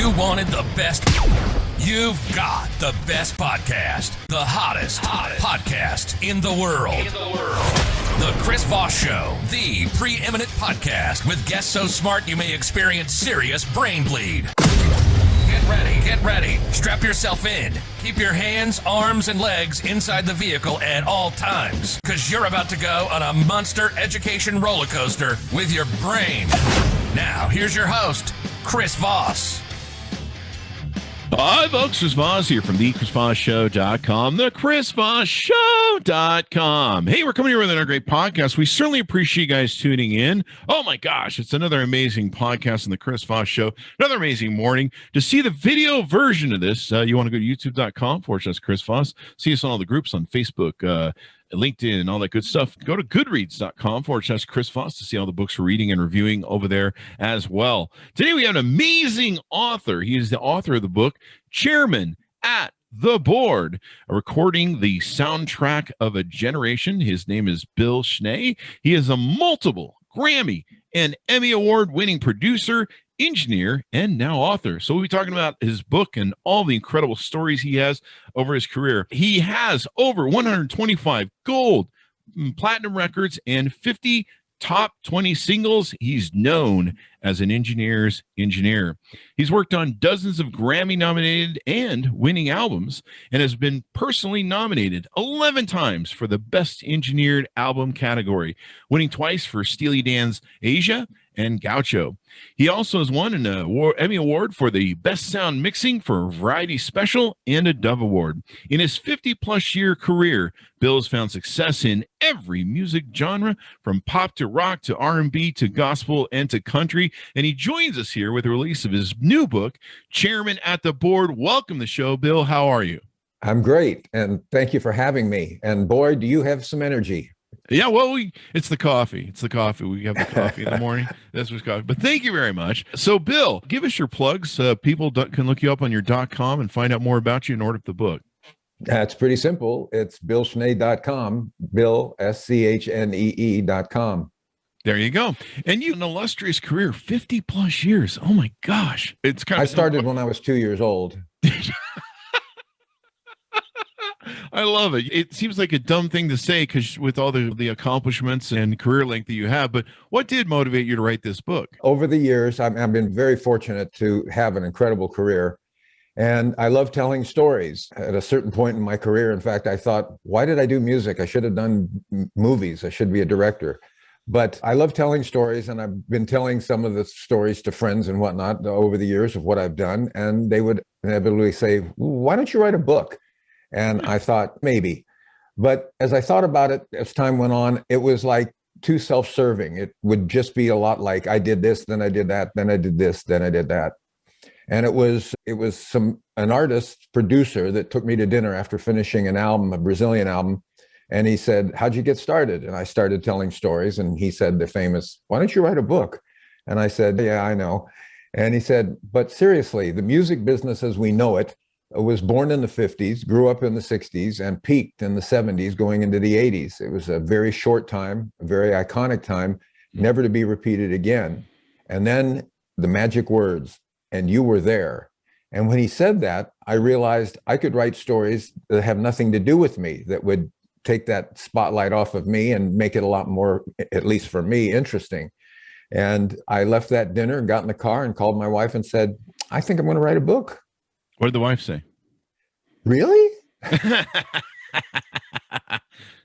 You wanted the best. You've got the best podcast. The hottest podcast in the world. The Chris Voss Show, the preeminent podcast with guests so smart you may experience serious brain bleed. Get ready. Strap yourself in. Keep your hands, arms, and legs inside the vehicle at all times, because you're about to go on a monster education roller coaster with your brain. Now, here's your host, Chris Voss. Hi, folks. Chris Voss here from the ChrisVossShow.com, the ChrisVossShow.com. Hey, we're coming here with another great podcast. We certainly appreciate you guys tuning in. Oh, my gosh. It's another amazing podcast on the Chris Voss Show. Another amazing morning. To see the video version of this, you want to go to youtube.com/Chris Voss. See us on all the groups on Facebook, LinkedIn, and all that good stuff. Go to goodreads.com/Chris Voss to see all the books we're reading and reviewing over there as well. Today we have an amazing author. He is the author of the book, Chairman at the Board, recording the soundtrack of a generation. His name is Bill Schnee. He is a multiple Grammy and Emmy Award-winning producer, engineer, and now author. So we'll be talking about his book and all the incredible stories he has over his career. He has over 125 gold, platinum records, and 50 top 20 singles. He's known as an engineer's engineer. He's worked on dozens of Grammy-nominated and winning albums and has been personally nominated 11 times for the Best Engineered Album category, winning twice for Steely Dan's Asia and Gaucho. He also has won an Emmy Award for the Best Sound Mixing for a Variety Special and a Dove Award. In his 50-plus year career, Bill has found success in every music genre, from pop to rock to R&B to gospel and to country. And he joins us here with the release of his new book, Chairman at the Board. Welcome to the show, Bill. How are you? I'm great, and thank you for having me. And boy, do you have some energy. Yeah, well, it's the coffee. It's the coffee. We have the coffee in the morning. That's what's coffee. But thank you very much. So, Bill, give us your plugs. People can look you up on your .com and find out more about you and order the book. That's pretty simple. It's BillSchnee.com, Bill, SCHNEE.com. There you go. And you have an illustrious career, 50-plus years. Oh, my gosh. It's kind of. I started when I was 2 years old. I love it. It seems like a dumb thing to say because with all the accomplishments and career length that you have, but what did motivate you to write this book? Over the years, I've been very fortunate to have an incredible career, and I love telling stories. At a certain point in my career, in fact, I thought, why did I do music? I should have done movies. I should be a director. But I love telling stories, and I've been telling some of the stories to friends and whatnot over the years of what I've done, and they would inevitably say, why don't you write a book? And I thought maybe, but as I thought about it, as time went on, it was like too self-serving. It would just be a lot like I did this, then I did that, then I did this, then I did that. And it was an artist producer that took me to dinner after finishing an album, a Brazilian album. And he said, how'd you get started? And I started telling stories. And he said the famous, why don't you write a book? And I said, yeah, I know. And he said, but seriously, the music business as we know it was born in the 50s, grew up in the 60s, and peaked in the 70s going into the 80s. It was a very short time, a very iconic time, never to be repeated again. And then the magic words, and you were there. And when he said that, I realized I could write stories that have nothing to do with me, that would take that spotlight off of me and make it a lot more, at least for me, interesting. And I left that dinner and got in the car and called my wife and said, I think I'm going to write a book. What did the wife say? Really?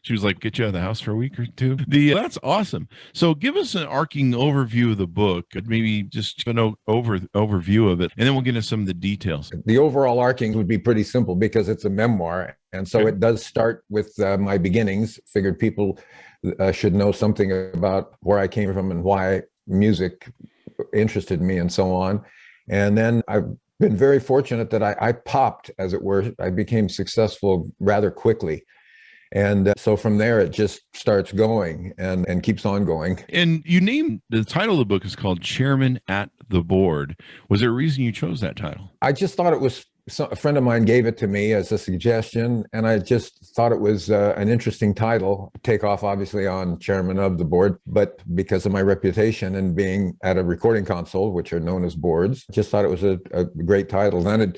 She was like, get you out of the house for a week or two. That's awesome. So give us an arcing overview of the book, maybe just an overview of it, and then we'll get into some of the details. The overall arcing would be pretty simple because it's a memoir. And so It does start with my beginnings. Figured people should know something about where I came from and why music interested me and so on. And then I've been very fortunate that I popped, as it were. I became successful rather quickly. And so from there, it just starts going and keeps on going. And you named the title of the book is called Chairman at the Board. Was there a reason you chose that title? I just thought it was a friend of mine gave it to me as a suggestion, and I just thought it was an interesting title. Takeoff, obviously, on chairman of the board, but because of my reputation and being at a recording console, which are known as boards, just thought it was a great title. Then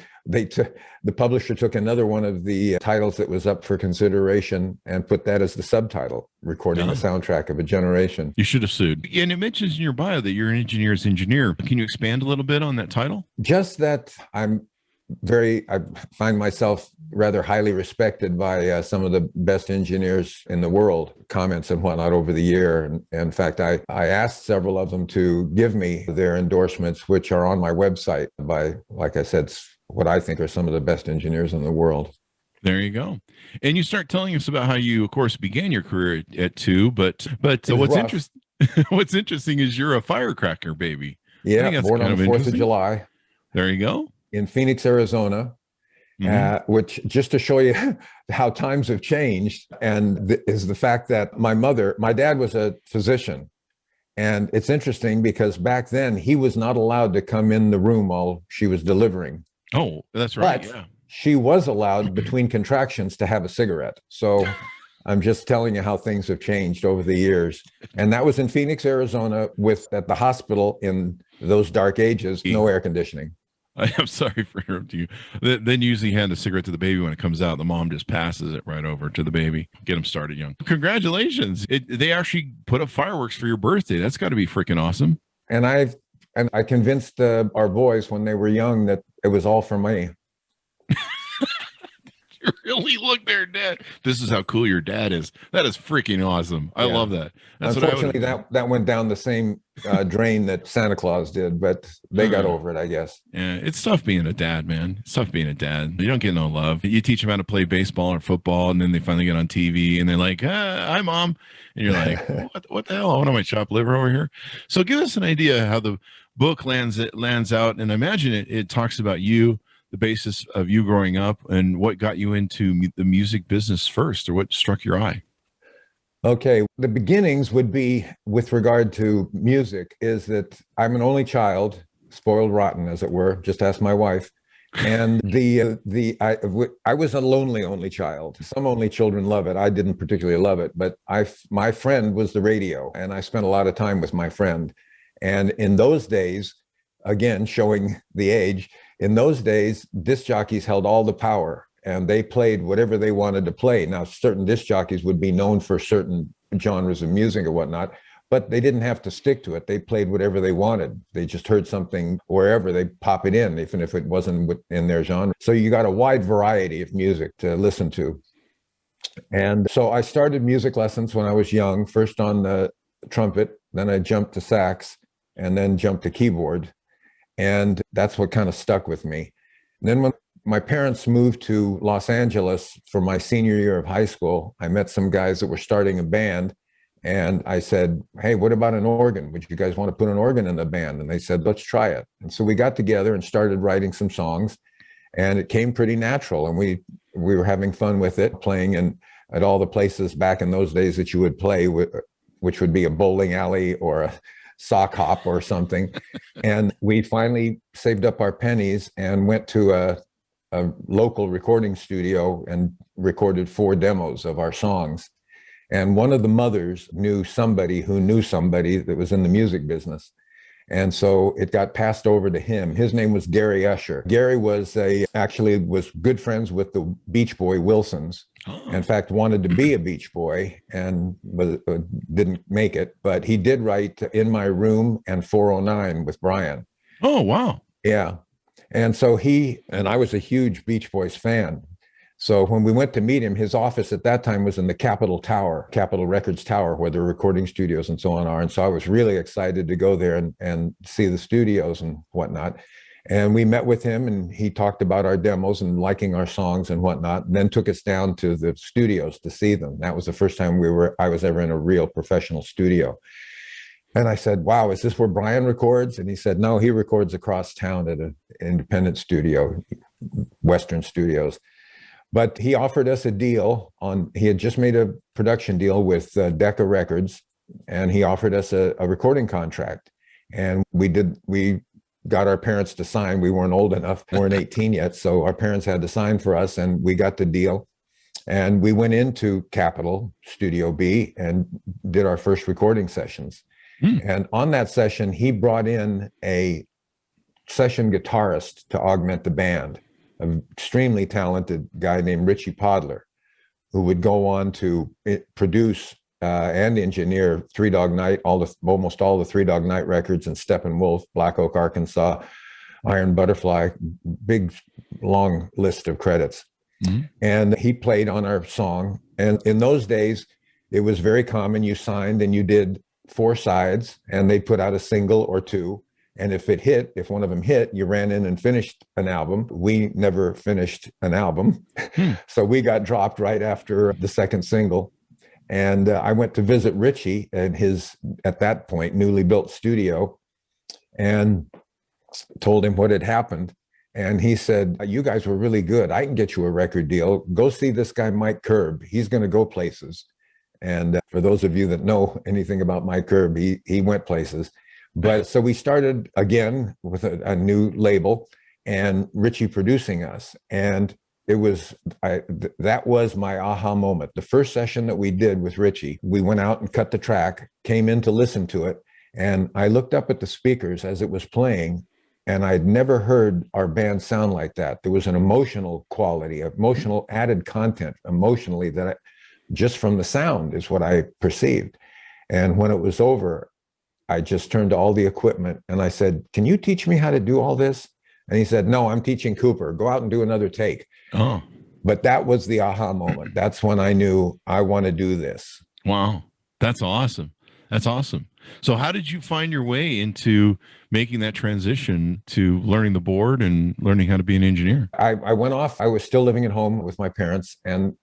the publisher took another one of the titles that was up for consideration and put that as the subtitle, recording the soundtrack of a generation. You should have sued. And it mentions in your bio that you're an engineer's engineer. Can you expand a little bit on that title? Just that I find myself rather highly respected by some of the best engineers in the world, comments and whatnot over the year. And in fact, I asked several of them to give me their endorsements, which are on my website by, like I said, what I think are some of the best engineers in the world. There you go. And you start telling us about how you, of course, began your career at 2, but what's interesting is you're a firecracker baby. Yeah, born on the 4th of July. There you go. In Phoenix, Arizona, which, just to show you how times have changed, and is the fact that my dad was a physician. And it's interesting because back then he was not allowed to come in the room while she was delivering. Oh, that's right. But yeah. She was allowed between contractions to have a cigarette. So I'm just telling you how things have changed over the years. And that was in Phoenix, Arizona, at the hospital in those dark ages, no air conditioning. I'm sorry for interrupting you. Then usually hand a cigarette to the baby when it comes out. The mom just passes it right over to the baby. Get them started young. Congratulations. They actually put up fireworks for your birthday. That's got to be freaking awesome. And I convinced our boys when they were young that it was all for me. You really look their dad. This is how cool your dad is. That is freaking awesome. I love that. That's unfortunately, that went down the same drain that Santa Claus did, but they got over it, I guess. Yeah, it's tough being a dad, man. It's tough being a dad. You don't get no love. You teach them how to play baseball or football, and then they finally get on TV, and they're like, hi, Mom. And you're like, what the hell? What am I, chopped liver over here? So give us an idea how the book lands out, and I imagine it talks about you, the basis of you growing up, and what got you into the music business first, or what struck your eye. Okay, the beginnings would be with regard to music is that I'm an only child, spoiled rotten, as it were. Just ask my wife. And I was a lonely only child. Some only children love it. I didn't particularly love it, but my friend was the radio, and I spent a lot of time with my friend. And in those days, again, showing the age, in those days, disc jockeys held all the power, and they played whatever they wanted to play. Now, certain disc jockeys would be known for certain genres of music or whatnot, but they didn't have to stick to it. They played whatever they wanted. They just heard something wherever, they pop it in, even if it wasn't in their genre. So you got a wide variety of music to listen to. And so I started music lessons when I was young, first on the trumpet, then I jumped to sax, and then jumped to keyboard. And that's what kind of stuck with me. And then when my parents moved to Los Angeles for my senior year of high school, I met some guys that were starting a band. And I said, hey, what about an organ? Would you guys want to put an organ in the band? And they said, let's try it. And so we got together and started writing some songs. And it came pretty natural. And we were having fun with it, playing at all the places back in those days that you would play, which would be a bowling alley or a sock hop or something. And we finally saved up our pennies and went to a local recording studio and recorded 4 demos of our songs. And one of the mothers knew somebody who knew somebody that was in the music business. And so it got passed over to him. His name was Gary Usher. Gary was actually good friends with the Beach Boy Wilsons. In fact, wanted to be a Beach Boy and didn't make it, but he did write In My Room and 409 with Brian. Oh, wow. Yeah. And so I was a huge Beach Boys fan. So when we went to meet him, his office at that time was in the Capitol Records Tower, where the recording studios and so on are. And so I was really excited to go there and see the studios and whatnot. And we met with him, and he talked about our demos and liking our songs and whatnot, and then took us down to the studios to see them. That was the first time I was ever in a real professional studio. And I said, wow, is this where Brian records? And he said, no, he records across town at an independent studio, Western Studios. But he offered us a deal he had just made a production deal with Decca Records, and he offered us a recording contract. And we got our parents to sign. We weren't old enough, we weren't 18 yet. So our parents had to sign for us, and we got the deal. And we went into Capitol Studio B and did our first recording sessions. And on that session, he brought in a session guitarist to augment the band, an extremely talented guy named Richie Podler, who would go on to produce and engineer Three Dog Night, almost all the Three Dog Night records, and Steppenwolf, Black Oak, Arkansas, Iron Butterfly, big, long list of credits. And he played on our song. And in those days, it was very common. You signed and you did 4 sides, and they put out a single or 2. And if one of them hit, you ran in and finished an album. We never finished an album. So we got dropped right after the second single. And I went to visit Richie at his, at that point, newly built studio, and told him what had happened. And he said, you guys were really good. I can get you a record deal. Go see this guy, Mike Curb. He's going to go places. And for those of you that know anything about Mike Curb, he went places. But so we started again with a new label and Richie producing us. And it was, that was my aha moment. The first session that we did with Richie, we went out and cut the track, came in to listen to it. And I looked up at the speakers as it was playing, and I'd never heard our band sound like that. There was an emotional quality, emotional added content emotionally that just from the sound is what I perceived. And when it was over, I just turned to all the equipment and I said, can you teach me how to do all this? And he said, no, I'm teaching Cooper. Go out and do another take. Oh. But that was the aha moment. That's when I knew I want to do this. Wow. That's awesome. That's awesome. So how did you find your way into making that transition to learning the board and learning how to be an engineer? I went off. I was still living at home with my parents. And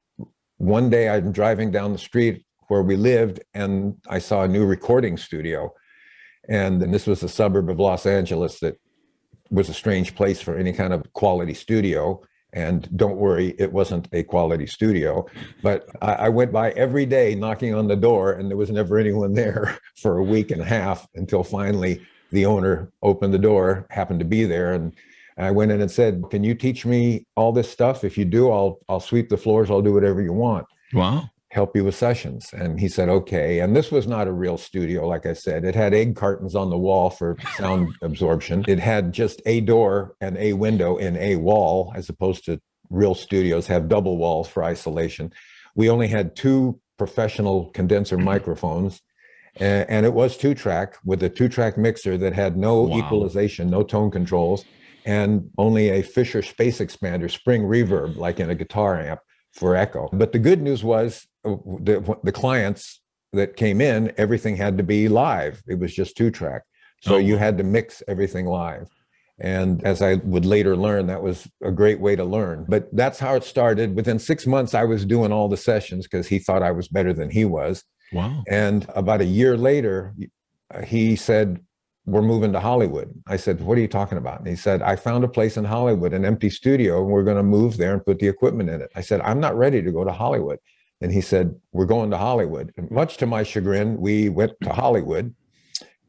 one day I'm driving down the street where we lived and I saw a new recording studio. And this was a suburb of Los Angeles that was a strange place for any kind of quality studio. And don't worry, it wasn't a quality studio. But I went by every day knocking on the door, and there was never anyone there for a week and a half until finally the owner opened the door, happened to be there. And I went in and said, can you teach me all this stuff? If you do, I'll sweep the floors. I'll do whatever you want. Wow. Help you with sessions. And he said, okay. And this was not a real studio. Like I said, it had egg cartons on the wall for sound absorption. It had just a door and a window in a wall, as opposed to real studios have double walls for isolation. We only had 2 professional condenser microphones, and it was 2-track with a 2-track mixer that had no equalization, no tone controls, and only a Fisher space expander spring reverb, like in a guitar amp, for echo. But the good news was the clients that came in, everything had to be live. It was just 2-track. So you had to mix everything live. And as I would later learn, that was a great way to learn. But that's how it started. Within 6 months, I was doing all the sessions because he thought I was better than he was. Wow. And about a year later, he said, we're moving to Hollywood. I said, what are you talking about? And he said, I found a place in Hollywood, an empty studio, and we're going to move there and put the equipment in it. I said, I'm not ready to go to Hollywood. And he said, we're going to Hollywood. And much to my chagrin, we went to Hollywood.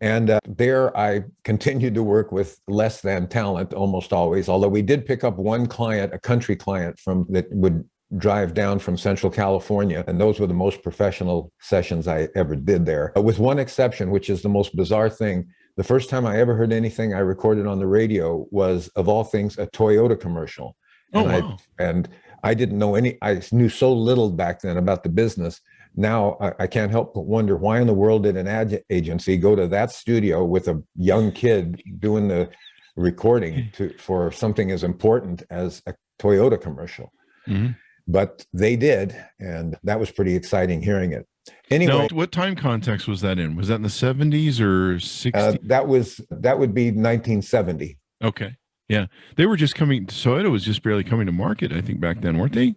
And there I continued to work with less than talent almost always, although we did pick up one client, a country client that would drive down from Central California. And those were the most professional sessions I ever did there. With one exception, which is the most bizarre thing. The first time I ever heard anything I recorded on the radio was, of all things, a Toyota commercial. And I didn't know I knew so little back then about the business. Now I can't help but wonder, why in the world did an ad agency go to that studio with a young kid doing the recording for something as important as a Toyota commercial? Mm-hmm. But they did, and that was pretty exciting hearing it. Anyway, now, what time context was that in? Was that in the 70s or 60s? That would be 1970. Okay. Yeah. They were just coming, Toyota was just barely coming to market, I think, back then, weren't they?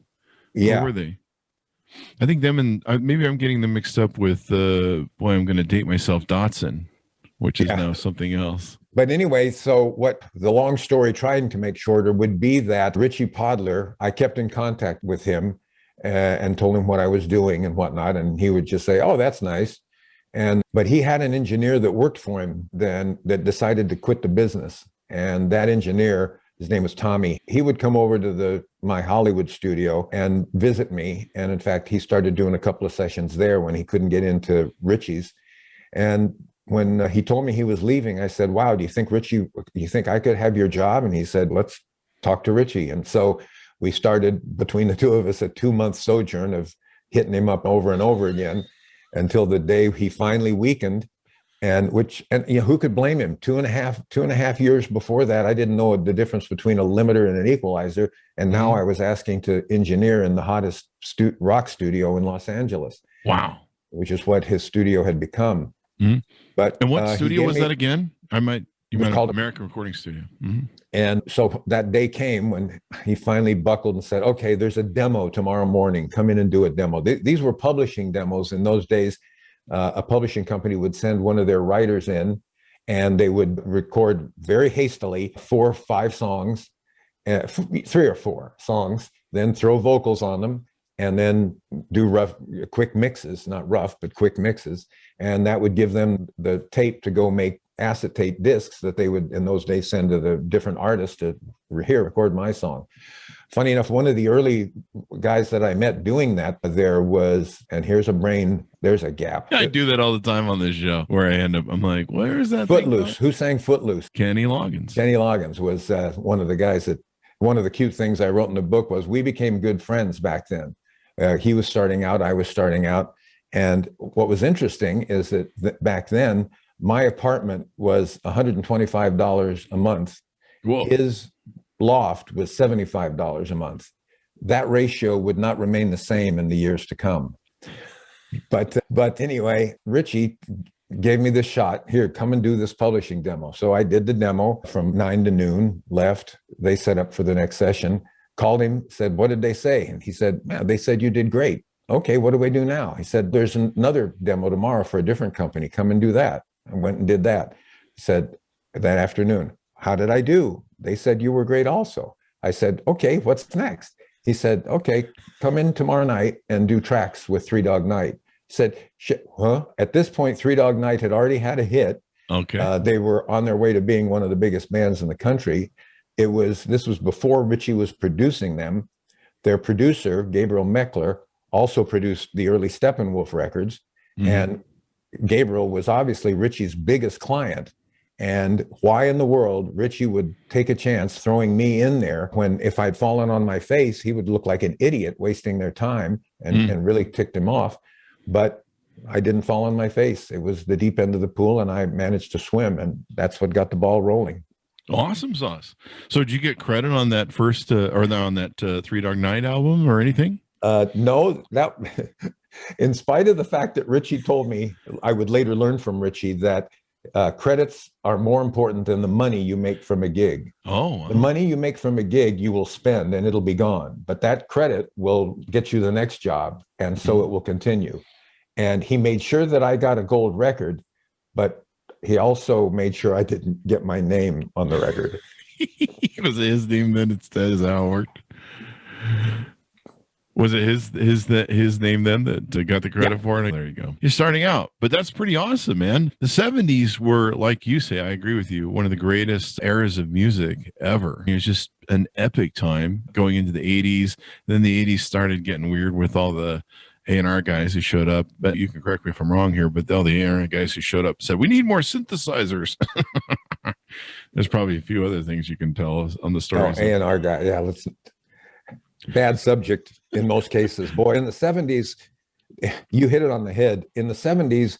Yeah. Or were they? I think them and maybe I'm getting them mixed up with, I'm going to date myself, Datsun, which is now something else. But anyway, so what the long story trying to make shorter would be that Richie Podler, I kept in contact with him and told him what I was doing and whatnot. And he would just say, oh, that's nice. But he had an engineer that worked for him then that decided to quit the business. And that engineer, his name was Tommy, he would come over to my Hollywood studio and visit me. And in fact, he started doing a couple of sessions there when he couldn't get into Ritchie's. And when he told me he was leaving, I said, wow, do you think I could have your job? And he said, let's talk to Ritchie. And so we started, between the two of us, a 2-month sojourn of hitting him up over and over again until the day he finally weakened. And who could blame him? Two and a half years before that, I didn't know the difference between a limiter and an equalizer. And now I was asking to engineer in the hottest rock studio in Los Angeles. Wow. Which is what his studio had become. Mm-hmm. But and what studio was that again? You meant called American Recording Studio. Mm-hmm. And so that day came when he finally buckled and said, okay, there's a demo tomorrow morning. Come in and do a demo. These were publishing demos in those days. A publishing company would send one of their writers in, and they would record very hastily 4 or 5 songs, 3 or 4 songs, then throw vocals on them, and then do quick mixes, not rough, but quick mixes. And that would give them the tape to go make acetate discs that they would, in those days, send to the different artists to record my song. Funny enough, one of the early guys that I met doing that, and here's a gap. I do that all the time on this show where I end up, I'm like, where is that? Footloose. Who sang Footloose? Kenny Loggins. Kenny Loggins was one of the guys one of the cute things I wrote in the book was we became good friends back then. He was starting out, I was starting out. And what was interesting is that back then, my apartment was $125 a month. Whoa. His loft was $75 a month. That ratio would not remain the same in the years to come. But anyway, Ritchie gave me this shot. Here, come and do this publishing demo. So I did the demo from 9 to noon, left. They set up for the next session, called him, said, what did they say? And he said, man, they said you did great. Okay, what do we do now? He said, there's another demo tomorrow for a different company. Come and do that. I went and did that. He said, that afternoon, how did I do? They said you were great also. I said, okay, what's next? He said, okay, come in tomorrow night and do tracks with Three Dog Night. He said, huh? At this point, Three Dog Night had already had a hit. Okay. They were on their way to being one of the biggest bands in the country. This was before Ritchie was producing them. Their producer, Gabriel Meckler, also produced the early Steppenwolf records. Mm-hmm. And Gabriel was obviously Ritchie's biggest client. And why in the world Ritchie would take a chance throwing me in there when, if I'd fallen on my face, he would look like an idiot wasting their time, and really ticked him off. But I didn't fall on my face. It was the deep end of the pool, and I managed to swim, and that's what got the ball rolling. Awesome sauce. So did you get credit on that first on that Three Dog Night album or anything? No, that in spite of the fact that Ritchie told me, I would later learn from Ritchie that credits are more important than the money you make from a gig. Oh, wow. The money you make from a gig, you will spend and it'll be gone. But that credit will get you the next job. And so it will continue. And he made sure that I got a gold record, but he also made sure I didn't get my name on the record. Was it his name then instead? Is that how it worked? Was it his name then that got the credit for it? There you go. You're starting out, but that's pretty awesome, man. The 70s were, like you say, I agree with you, one of the greatest eras of music ever. It was just an epic time going into the 80s. Then the 80s started getting weird with all the A&R guys who showed up. But you can correct me if I'm wrong here, but all the A&R guys who showed up said, we need more synthesizers. There's probably a few other things you can tell us on the stories. Oh, A&R guy, yeah, let's... Bad subject in most cases. Boy, in the 70s, you hit it on the head. In the 70s,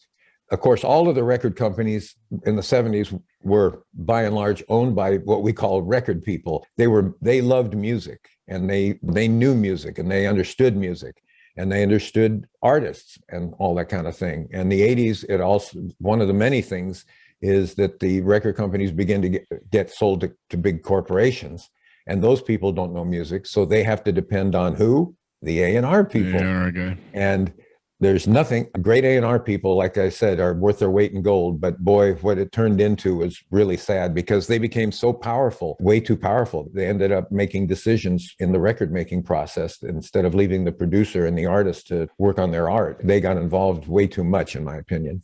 of course, all of the record companies in the 70s were by and large owned by what we call record people. They loved music, and they knew music, and they understood music, and they understood artists and all that kind of thing. And the 80s, it also, one of the many things is that the record companies begin to get sold to big corporations. And those people don't know music, so they have to depend on who? The A&R people. The A&R guy. And there's nothing, great A&R people, like I said, are worth their weight in gold. But boy, what it turned into was really sad because they became so powerful, way too powerful. They ended up making decisions in the record making process instead of leaving the producer and the artist to work on their art. They got involved way too much, in my opinion.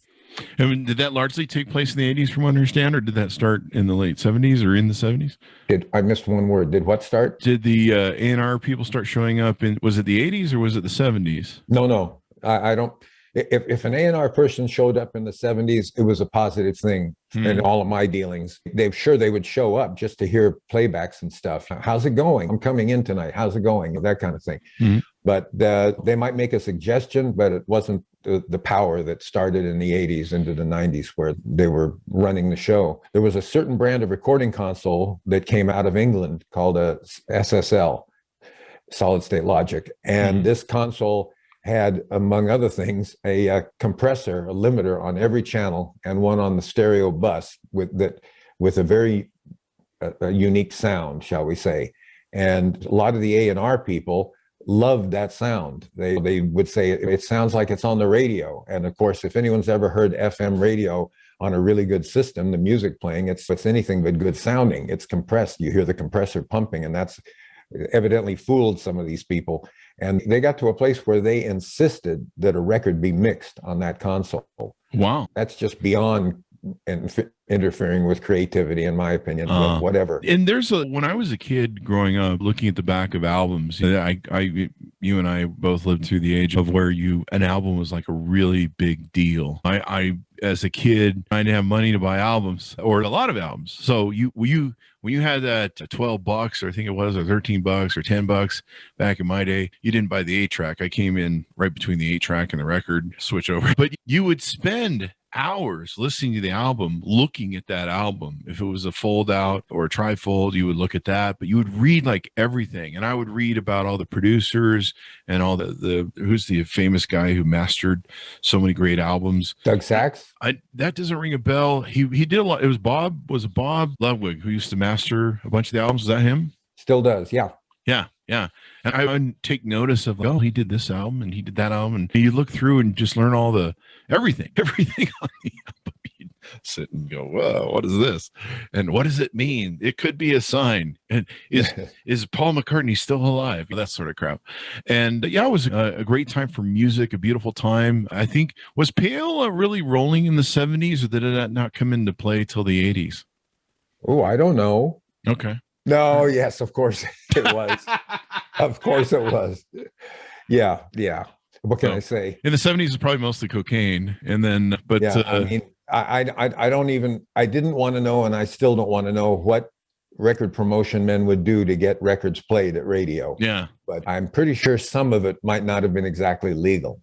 I mean, did that largely take place in the 80s from what I understand, or did that start in the late 70s or in the 70s? I missed one word. Did what start? Did the A&R people start showing up was it the 80s or was it the 70s? No. I don't. If an A&R person showed up in the 70s, it was a positive thing in all of my dealings. They would show up just to hear playbacks and stuff. How's it going? I'm coming in tonight. How's it going? That kind of thing. But they might make a suggestion, but it wasn't the power that started in the 80s into the 90s where they were running the show. There was a certain brand of recording console that came out of England called a SSL, Solid State Logic. And this console had, among other things, a compressor, a limiter on every channel, and one on the stereo bus with a very unique sound, shall we say. And a lot of the A&R people loved that sound. They would say it sounds like it's on the radio. And of course, if anyone's ever heard FM radio on a really good system, the music playing, it's anything but good sounding. It's compressed. You hear the compressor pumping, and that's evidently fooled some of these people. And they got to a place where they insisted that a record be mixed on that console. Wow. That's just beyond interfering with creativity, in my opinion, but whatever. And when I was a kid growing up, looking at the back of albums, you and I both lived through the age of where an album was like a really big deal. I as a kid, I didn't have money to buy albums or a lot of albums. So when you had that $12, or I think it was, or $13 or $10 back in my day, you didn't buy the 8-track. I came in right between the 8-track and the record switch over. But you would spend hours listening to the album, looking at that album. If it was a fold out or a trifold, you would look at that, but you would read like everything. And I would read about all the producers and all who's the famous guy who mastered so many great albums. Doug Sachs? That doesn't ring a bell. He did a lot. It was Bob Ludwig who used to master a bunch of the albums. Is that him? Still does. Yeah. Yeah. And I would take notice of, he did this album and he did that album. And you look through and just learn all everything on the album. You'd sit and go, whoa, what is this? And what does it mean? It could be a sign. And is Paul McCartney still alive? That sort of crap. And it was a great time for music, a beautiful time. I think, was Pale really rolling in the 70s, or did it not come into play till the 80s? Oh, I don't know. Okay. No, yes, of course it was. Of course it was. Yeah. What can I say? In the 70s, it's probably mostly cocaine, and then, but yeah, I mean, I didn't want to know, and I still don't want to know what record promotion men would do to get records played at radio. Yeah, but I'm pretty sure some of it might not have been exactly legal.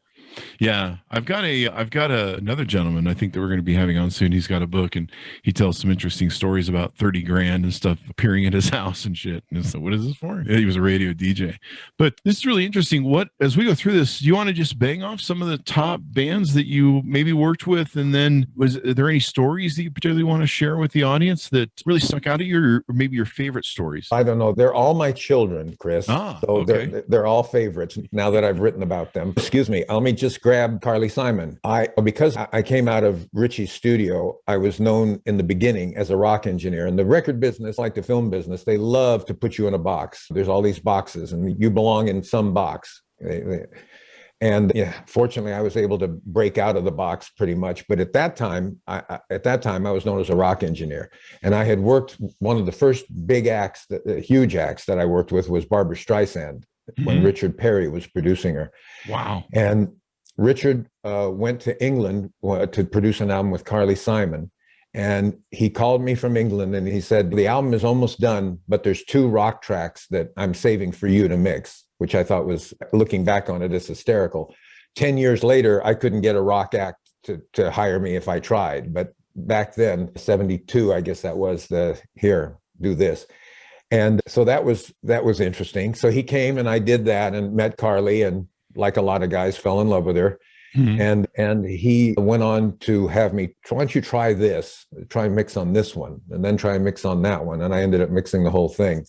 Yeah, I've got another gentleman I think that we're going to be having on soon. He's got a book and he tells some interesting stories about 30 grand and stuff appearing at his house and shit. And so, what is this for? He was a radio DJ. But this is really interesting. As we go through this, do you want to just bang off some of the top bands that you maybe worked with? And then are there any stories that you particularly want to share with the audience that really stuck out of you, or maybe your favorite stories? I don't know. They're all my children, Chris. So okay. They're all favorites now that I've written about them. Excuse me. Let me just grab Carly Simon. Because I came out of Ritchie's studio, I was known in the beginning as a rock engineer. And the record business, like the film business, they love to put you in a box. There's all these boxes and you belong in some box. And fortunately, I was able to break out of the box pretty much. But at that time, I was known as a rock engineer. And I had worked, one of the first big acts, huge acts that I worked with was Barbra Streisand, when Richard Perry was producing her. Wow. And Richard went to England to produce an album with Carly Simon. And he called me from England and he said, the album is almost done, but there's 2 rock tracks that I'm saving for you to mix, which I thought was, looking back on it, is hysterical. 10 years later, I couldn't get a rock act to hire me if I tried. But back then, 72, I guess that was here, do this. And so that was interesting. So he came and I did that and met Carly, and like a lot of guys, fell in love with her. And he went on to have me, why don't you try this, try and mix on this one, and then try and mix on that one. And I ended up mixing the whole thing.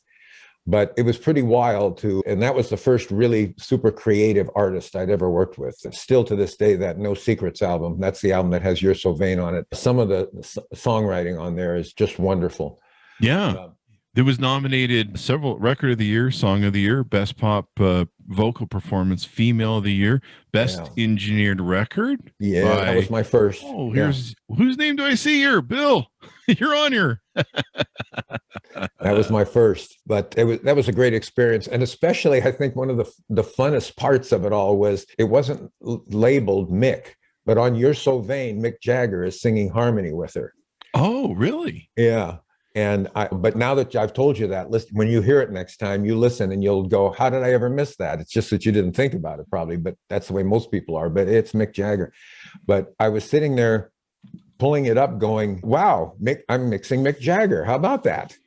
But it was pretty wild and that was the first really super creative artist I'd ever worked with. Still to this day, that No Secrets album, that's the album that has You're So Vain on it. Some of the songwriting on there is just wonderful. Yeah. It was nominated several Record of the Year, Song of the Year, Best Pop Vocal Performance, Female of the Year, Best Engineered Record. Yeah, that was my first. Oh, here's whose name do I see here? Bill, you're on here. That was my first, but that was a great experience. And especially, I think one of the funnest parts of it all was it wasn't labeled Mick, but on You're So Vain, Mick Jagger is singing harmony with her. Oh, really? Yeah. But now that I've told you that, listen, when you hear it next time, you listen and you'll go, how did I ever miss that? It's just that you didn't think about it probably, but that's the way most people are, but it's Mick Jagger. But I was sitting there pulling it up going, wow, I'm mixing Mick Jagger. How about that?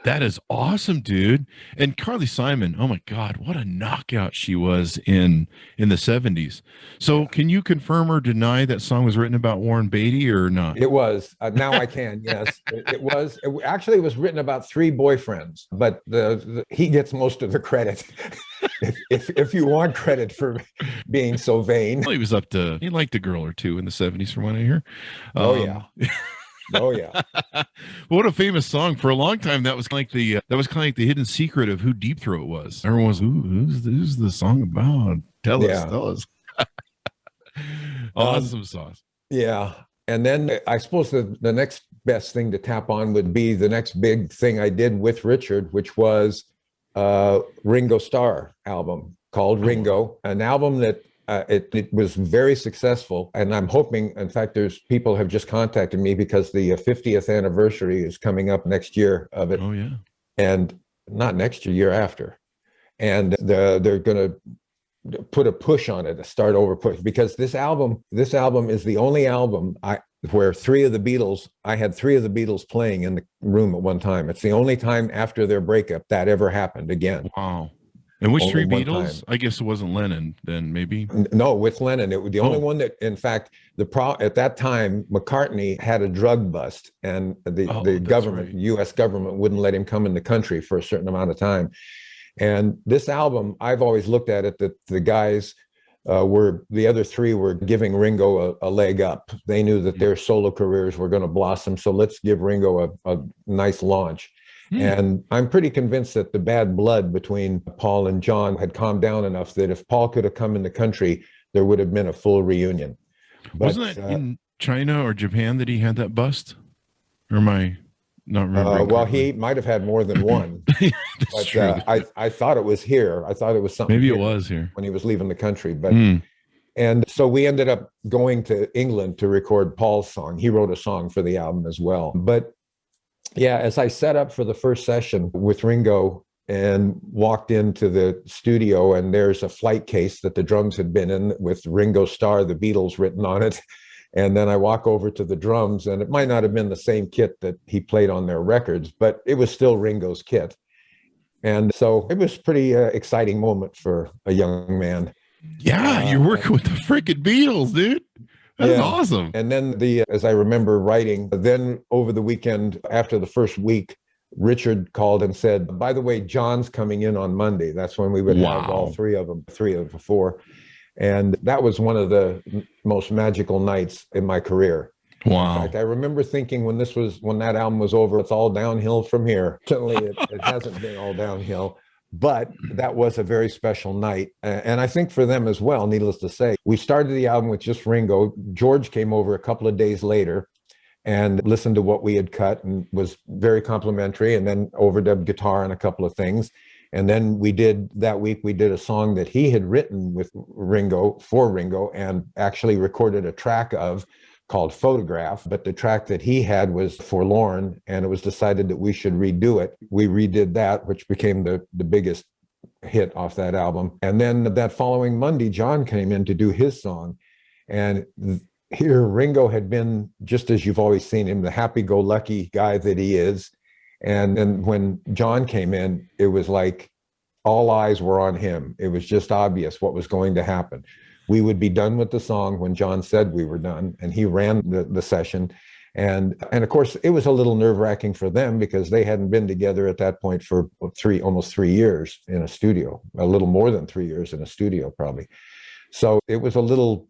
That is awesome, dude. And Carly Simon, oh my God, what a knockout she was in the 70s. So can you confirm or deny that song was written about Warren Beatty or not? It was. Now I can, yes. It was. It was written about 3 boyfriends, but he gets most of the credit. if you want credit for being so vain. Well, he liked a girl or two in the 70s from what I hear. Yeah. Oh yeah. What a famous song. For a long time that was kind of like the hidden secret of who Deep Throat was. Everyone was, who's the song about? Tell us. Awesome sauce. Yeah. And then I suppose the next best thing to tap on would be the next big thing I did with Richard, which was Ringo Starr album called Ringo, an album that it was very successful, and I'm hoping, in fact, there's people have just contacted me because the 50th anniversary is coming up next year of it. Oh yeah, and not next year, year after, and they're going to put a push on it, a start over push, because this album is the only album where I had 3 of the Beatles playing in the room at one time. It's the only time after their breakup that ever happened again. Wow. And which 3 Beatles? I guess it wasn't Lennon then, maybe. No, with Lennon. It was the only one that, in fact, at that time, McCartney had a drug bust, and the government, right. U.S. government, wouldn't let him come in the country for a certain amount of time. And this album, I've always looked at it that the guys the other 3 were giving Ringo a leg up. They knew that their solo careers were going to blossom, so let's give Ringo a nice launch. And I'm pretty convinced that the bad blood between Paul and John had calmed down enough that if Paul could have come in the country, there would have been a full reunion. But, wasn't that in China or Japan that he had that bust? Or am I not remembering? Well, he might have had more than one. But true. I thought it was here. I thought it was something. Maybe it was here when he was leaving the country. But and so we ended up going to England to record Paul's song. He wrote a song for the album as well. But yeah, as I set up for the first session with Ringo and walked into the studio, and there's a flight case that the drums had been in with Ringo Starr, the Beatles written on it. And then I walk over to the drums, and it might not have been the same kit that he played on their records, but it was still Ringo's kit. And so it was a pretty exciting moment for a young man. Yeah, you're working with the freaking Beatles, dude. That's awesome. And then as I remember writing, then over the weekend, after the first week, Richard called and said, by the way, John's coming in on Monday. That's when we would have all 3 of them, 3 of the 4. And that was one of the most magical nights in my career. Wow. In fact, I remember thinking when that album was over, it's all downhill from here. Certainly it hasn't been all downhill. But that was a very special night. And I think for them as well, needless to say, we started the album with just Ringo. George came over a couple of days later and listened to what we had cut and was very complimentary, and then overdubbed guitar and a couple of things. And then that week we did a song that he had written with Ringo, for Ringo, and actually recorded a track of, called Photograph, but the track that he had was Forlorn, and it was decided that we should redo it. We redid that, which became the biggest hit off that album. And then that following Monday, John came in to do his song. And here Ringo had been, just as you've always seen him, the happy-go-lucky guy that he is. And then when John came in, it was like all eyes were on him. It was just obvious what was going to happen. We would be done with the song when John said we were done, and he ran the session. And of course, it was a little nerve-wracking for them because they hadn't been together at that point for almost 3 years in a studio, a little more than 3 years in a studio, probably. So it was a little,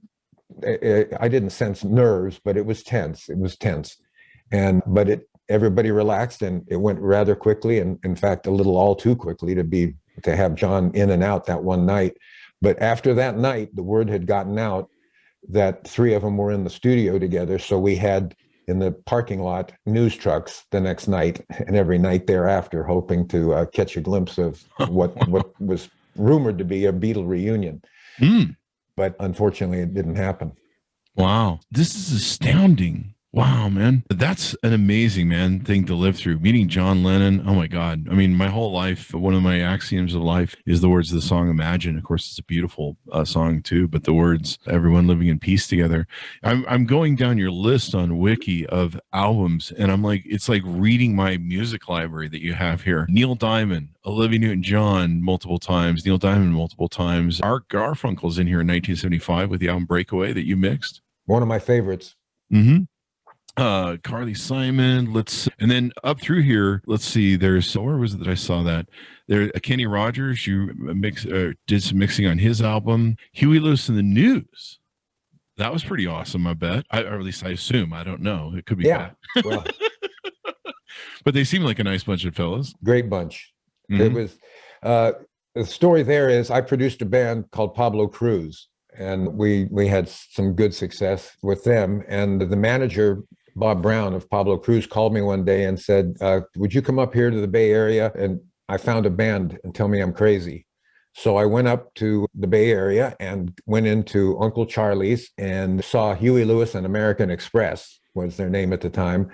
I didn't sense nerves, but it was tense. It was tense. But everybody relaxed, and it went rather quickly, and in fact, a little all too quickly to have John in and out that one night. But after that night, the word had gotten out that three of them were in the studio together. So we had in the parking lot news trucks the next night and every night thereafter, hoping to catch a glimpse of what was rumored to be a Beatle reunion. But unfortunately, it didn't happen. Wow. This is astounding. Wow, man. That's an amazing, thing to live through. Meeting John Lennon. Oh my God. I mean, my whole life, one of my axioms of life is the words of the song Imagine. Of course, it's a beautiful song too, but the words, everyone living in peace together. I'm going down your list on Wiki of albums, and I'm like, it's like reading my music library that you have here. Neil Diamond, Olivia Newton-John multiple times, Neil Diamond multiple times. Art Garfunkel's in here in 1975 with the album Breakaway that you mixed. One of my favorites. Mm-hmm. Carly Simon, and then up through here, let's see, where was it that I saw that? There, Kenny Rogers, you did some mixing on his album. Huey Lewis and the News. That was pretty awesome, I bet. Or at least I assume. I don't know. It could be. Yeah. Well, but they seem like a nice bunch of fellas. Great bunch. Mm-hmm. It was, the story there is I produced a band called Pablo Cruz, and we had some good success with them. And the manager, Bob Brown of Pablo Cruz, called me one day and said, would you come up here to the Bay Area? And I found a band and tell me I'm crazy. So I went up to the Bay Area and went into Uncle Charlie's and saw Huey Lewis and American Express was their name at the time,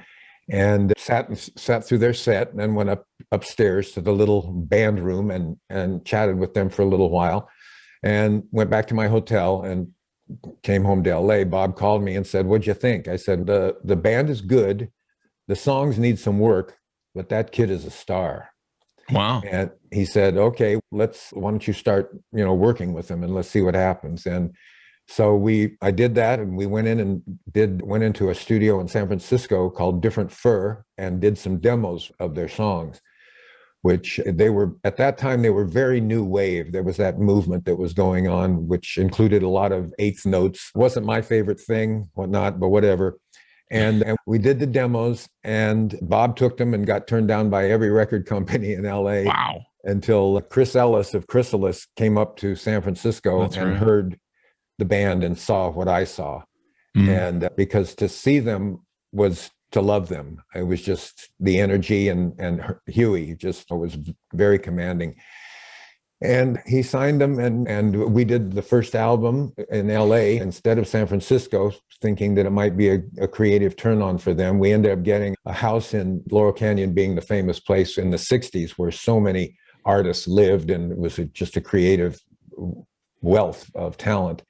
and sat through their set, and then went upstairs to the little band room and chatted with them for a little while, and went back to my hotel and came home to LA. Bob called me and said, what'd you think? I said, the band is good. The songs need some work, but that kid is a star. Wow. And he said, okay, why don't you start, working with him and let's see what happens. And so I did that, and we went into a studio in San Francisco called Different Fur and did some demos of their songs, which at that time, they were very new wave. There was that movement that was going on, which included a lot of eighth notes. Wasn't my favorite thing, whatnot, but whatever. And we did the demos, and Bob took them and got turned down by every record company in LA. Wow. Until Chris Ellis of Chrysalis came up to San Francisco heard the band and saw what I saw. And because to see them was to love them. It was just the energy, and Huey just was very commanding. And he signed them, and we did the first album in LA instead of San Francisco, thinking that it might be a creative turn on for them. We ended up getting a house in Laurel Canyon, being the famous place in the 60s where so many artists lived, and it was just a creative wealth of talent.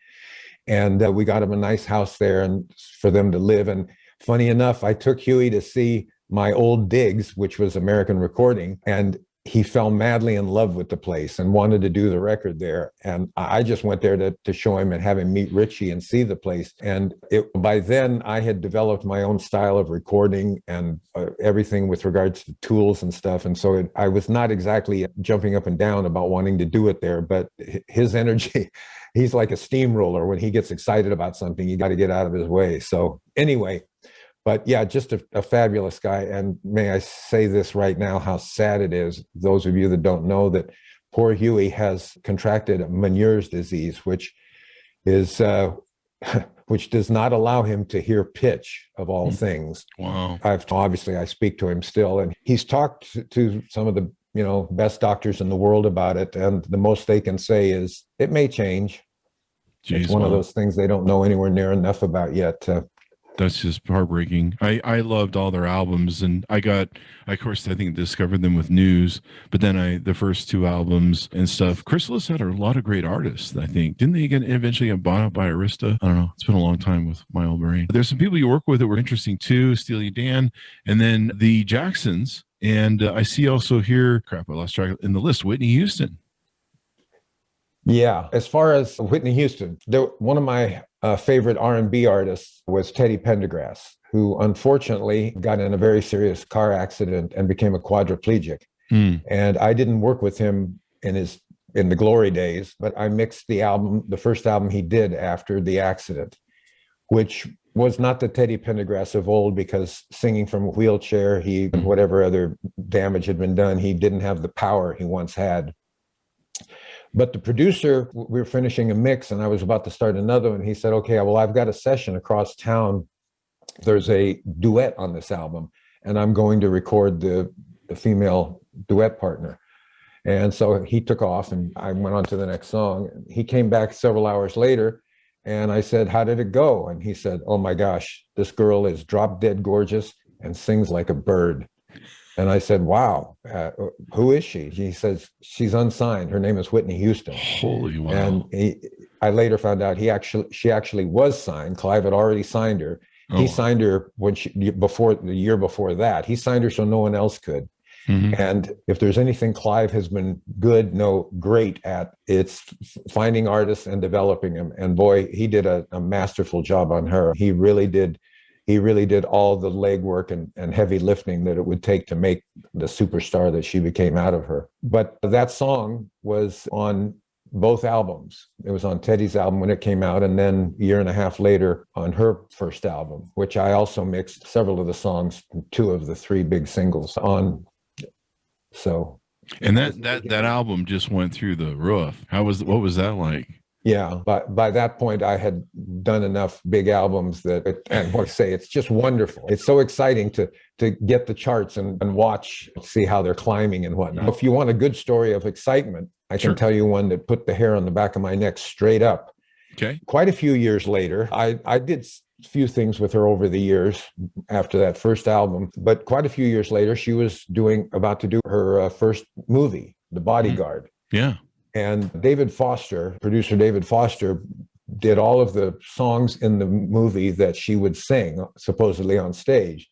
And we got them a nice house there and for them to live. And funny enough, I took Huey to see my old digs, which was American Recording, and he fell madly in love with the place and wanted to do the record there. And I just went there to show him and have him meet Richie and see the place. And by then, I had developed my own style of recording and everything with regards to tools and stuff. And so I was not exactly jumping up and down about wanting to do it there, but his energy, he's like a steamroller. When he gets excited about something, you got to get out of his way. So anyway, but yeah, just a fabulous guy. And may I say this right now, how sad it is, those of you that don't know, that poor Huey has contracted Meniere's disease, which is which does not allow him to hear pitch, of all things. Wow. I speak to him still, and he's talked to some of the best doctors in the world about it, and the most they can say is it may change. Jeez, it's one of those things they don't know anywhere near enough about yet. That's just heartbreaking. I loved all their albums, and I think discovered them with News, but then the first two albums and stuff. Chrysalis had a lot of great artists, I think. Didn't they eventually get bought out by Arista? I don't know. It's been a long time with my old brain. There's some people you work with that were interesting too, Steely Dan, and then the Jacksons. And I see also here, I lost track in the list, Whitney Houston. Yeah, as far as Whitney Houston, one of my favorite R&B artists was Teddy Pendergrass, who unfortunately got in a very serious car accident and became a quadriplegic. And I didn't work with him in the glory days, but I mixed the first album he did after the accident, which was not the Teddy Pendergrass of old, because singing from a wheelchair, whatever other damage had been done, he didn't have the power he once had. But the producer, we were finishing a mix and I was about to start another one. He said, okay, well, I've got a session across town. There's a duet on this album and I'm going to record the female duet partner. And so he took off and I went on to the next song. He came back several hours later and I said, how did it go? And he said, oh my gosh, this girl is drop dead gorgeous and sings like a bird. And I said, wow, who is she? He says, she's unsigned. Her name is Whitney Houston. Holy wow. And I later found out she actually was signed. Clive had already signed her. He signed her the year before that. He signed her so no one else could. Mm-hmm. And if there's anything Clive has been great at, it's finding artists and developing them. And boy, he did a masterful job on her. He really did all the legwork and heavy lifting that it would take to make the superstar that she became out of her. But that song was on both albums. It was on Teddy's album when it came out, and then a year and a half later on her first album, which I also mixed several of the songs, 2 of the 3 big singles on. So, and that album just went through the roof. What was that like? Yeah, but by that point, I had done enough big albums and what I say, it's just wonderful. It's so exciting to get the charts and see how they're climbing and whatnot. If you want a good story of excitement, I can tell you one that put the hair on the back of my neck straight up. Okay. Quite a few years later, I did a few things with her over the years after that first album, but quite a few years later, she was about to do her first movie, The Bodyguard. Yeah. And producer David Foster, did all of the songs in the movie that she would sing, supposedly on stage.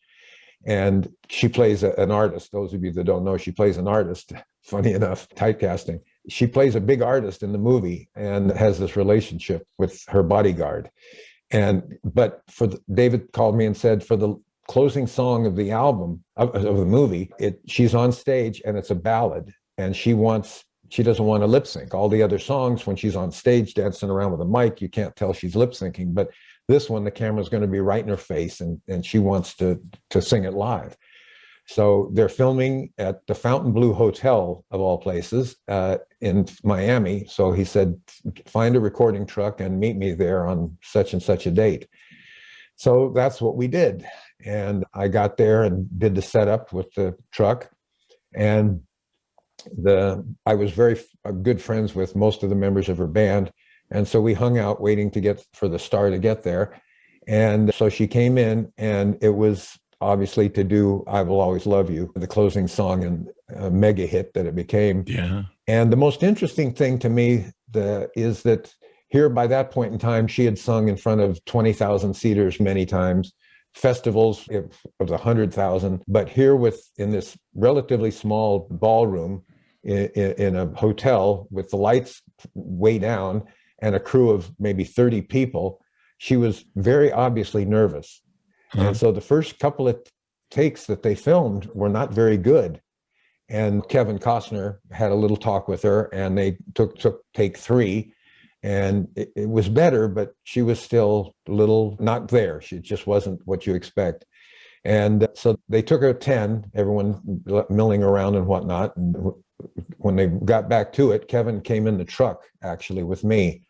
And she plays an artist. Those of you that don't know, she plays an artist. Funny enough, typecasting. She plays a big artist in the movie and has this relationship with her bodyguard. But David called me and said, for the closing song of the album, of the movie, she's on stage and it's a ballad. And she doesn't want to lip sync. All the other songs, when she's on stage dancing around with a mic, you can't tell she's lip syncing. But this one, the camera's going to be right in her face, and she wants to sing it live. So they're filming at the Fontainebleau Hotel, of all places, in Miami. So he said, find a recording truck and meet me there on such and such a date. So that's what we did. And I got there and did the setup with the truck. And I was very good friends with most of the members of her band. And so we hung out waiting for the Starr to get there. And so she came in, and it was obviously to do I Will Always Love You, the closing song and a mega hit that it became. Yeah. And the most interesting thing to me is that here by that point in time, she had sung in front of 20,000 seaters many times, festivals of 100,000. But here in this relatively small ballroom in a hotel with the lights way down and a crew of maybe 30 people, she was very obviously nervous. And so the first couple of takes that they filmed were not very good. And Kevin Costner had a little talk with her, and they took take 3, and it was better, but she was still a little not there. She just wasn't what you expect. And so they took her 10, everyone milling around and whatnot. And when they got back to it, Kevin came in the truck actually with me,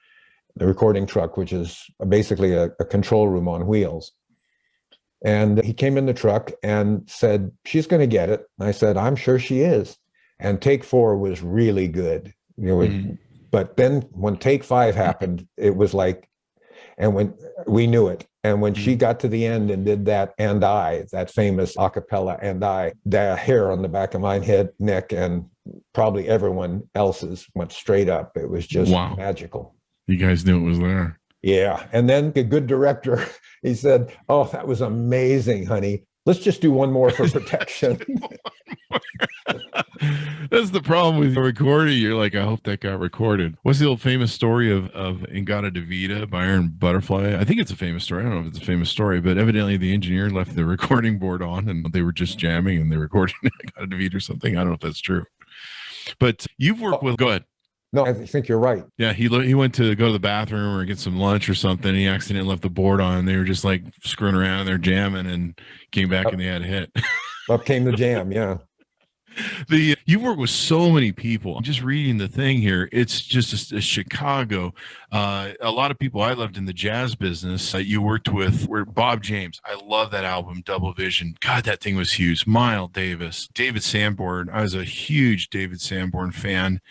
the recording truck, which is basically a control room on wheels. And he came in the truck and said, she's going to get it. And I said, I'm sure she is. And take 4 was really good. But then when take 5 happened, it was like, and when we knew it. And when she got to the end and did that, and that famous a cappella, and the hair on the back of my neck and probably everyone else's went straight up. It was just magical. You guys knew it was there. Yeah. And then a good director, he said, oh, that was amazing, honey. Let's just do one more for protection. That's the problem with recording. You're like, I hope that got recorded. What's the old famous story of Ingata Davida by Iron Butterfly? I think it's a famous story. I don't know if it's a famous story, but evidently the engineer left the recording board on and they were just jamming and they recorded Ingata Davida or something. I don't know if that's true. But you've worked with, go ahead. No, I think you're right. Yeah, he went to go to the bathroom or get some lunch or something. And he accidentally left the board on. They were just like screwing around and they're jamming and came back and they had a hit. Up came the jam. Yeah. You work with so many people. I'm just reading the thing here. It's just a Chicago. A lot of people I loved in the jazz business. You worked with were Bob James. I love that album, Double Vision. God, that thing was huge. Miles Davis, David Sanborn. I was a huge David Sanborn fan.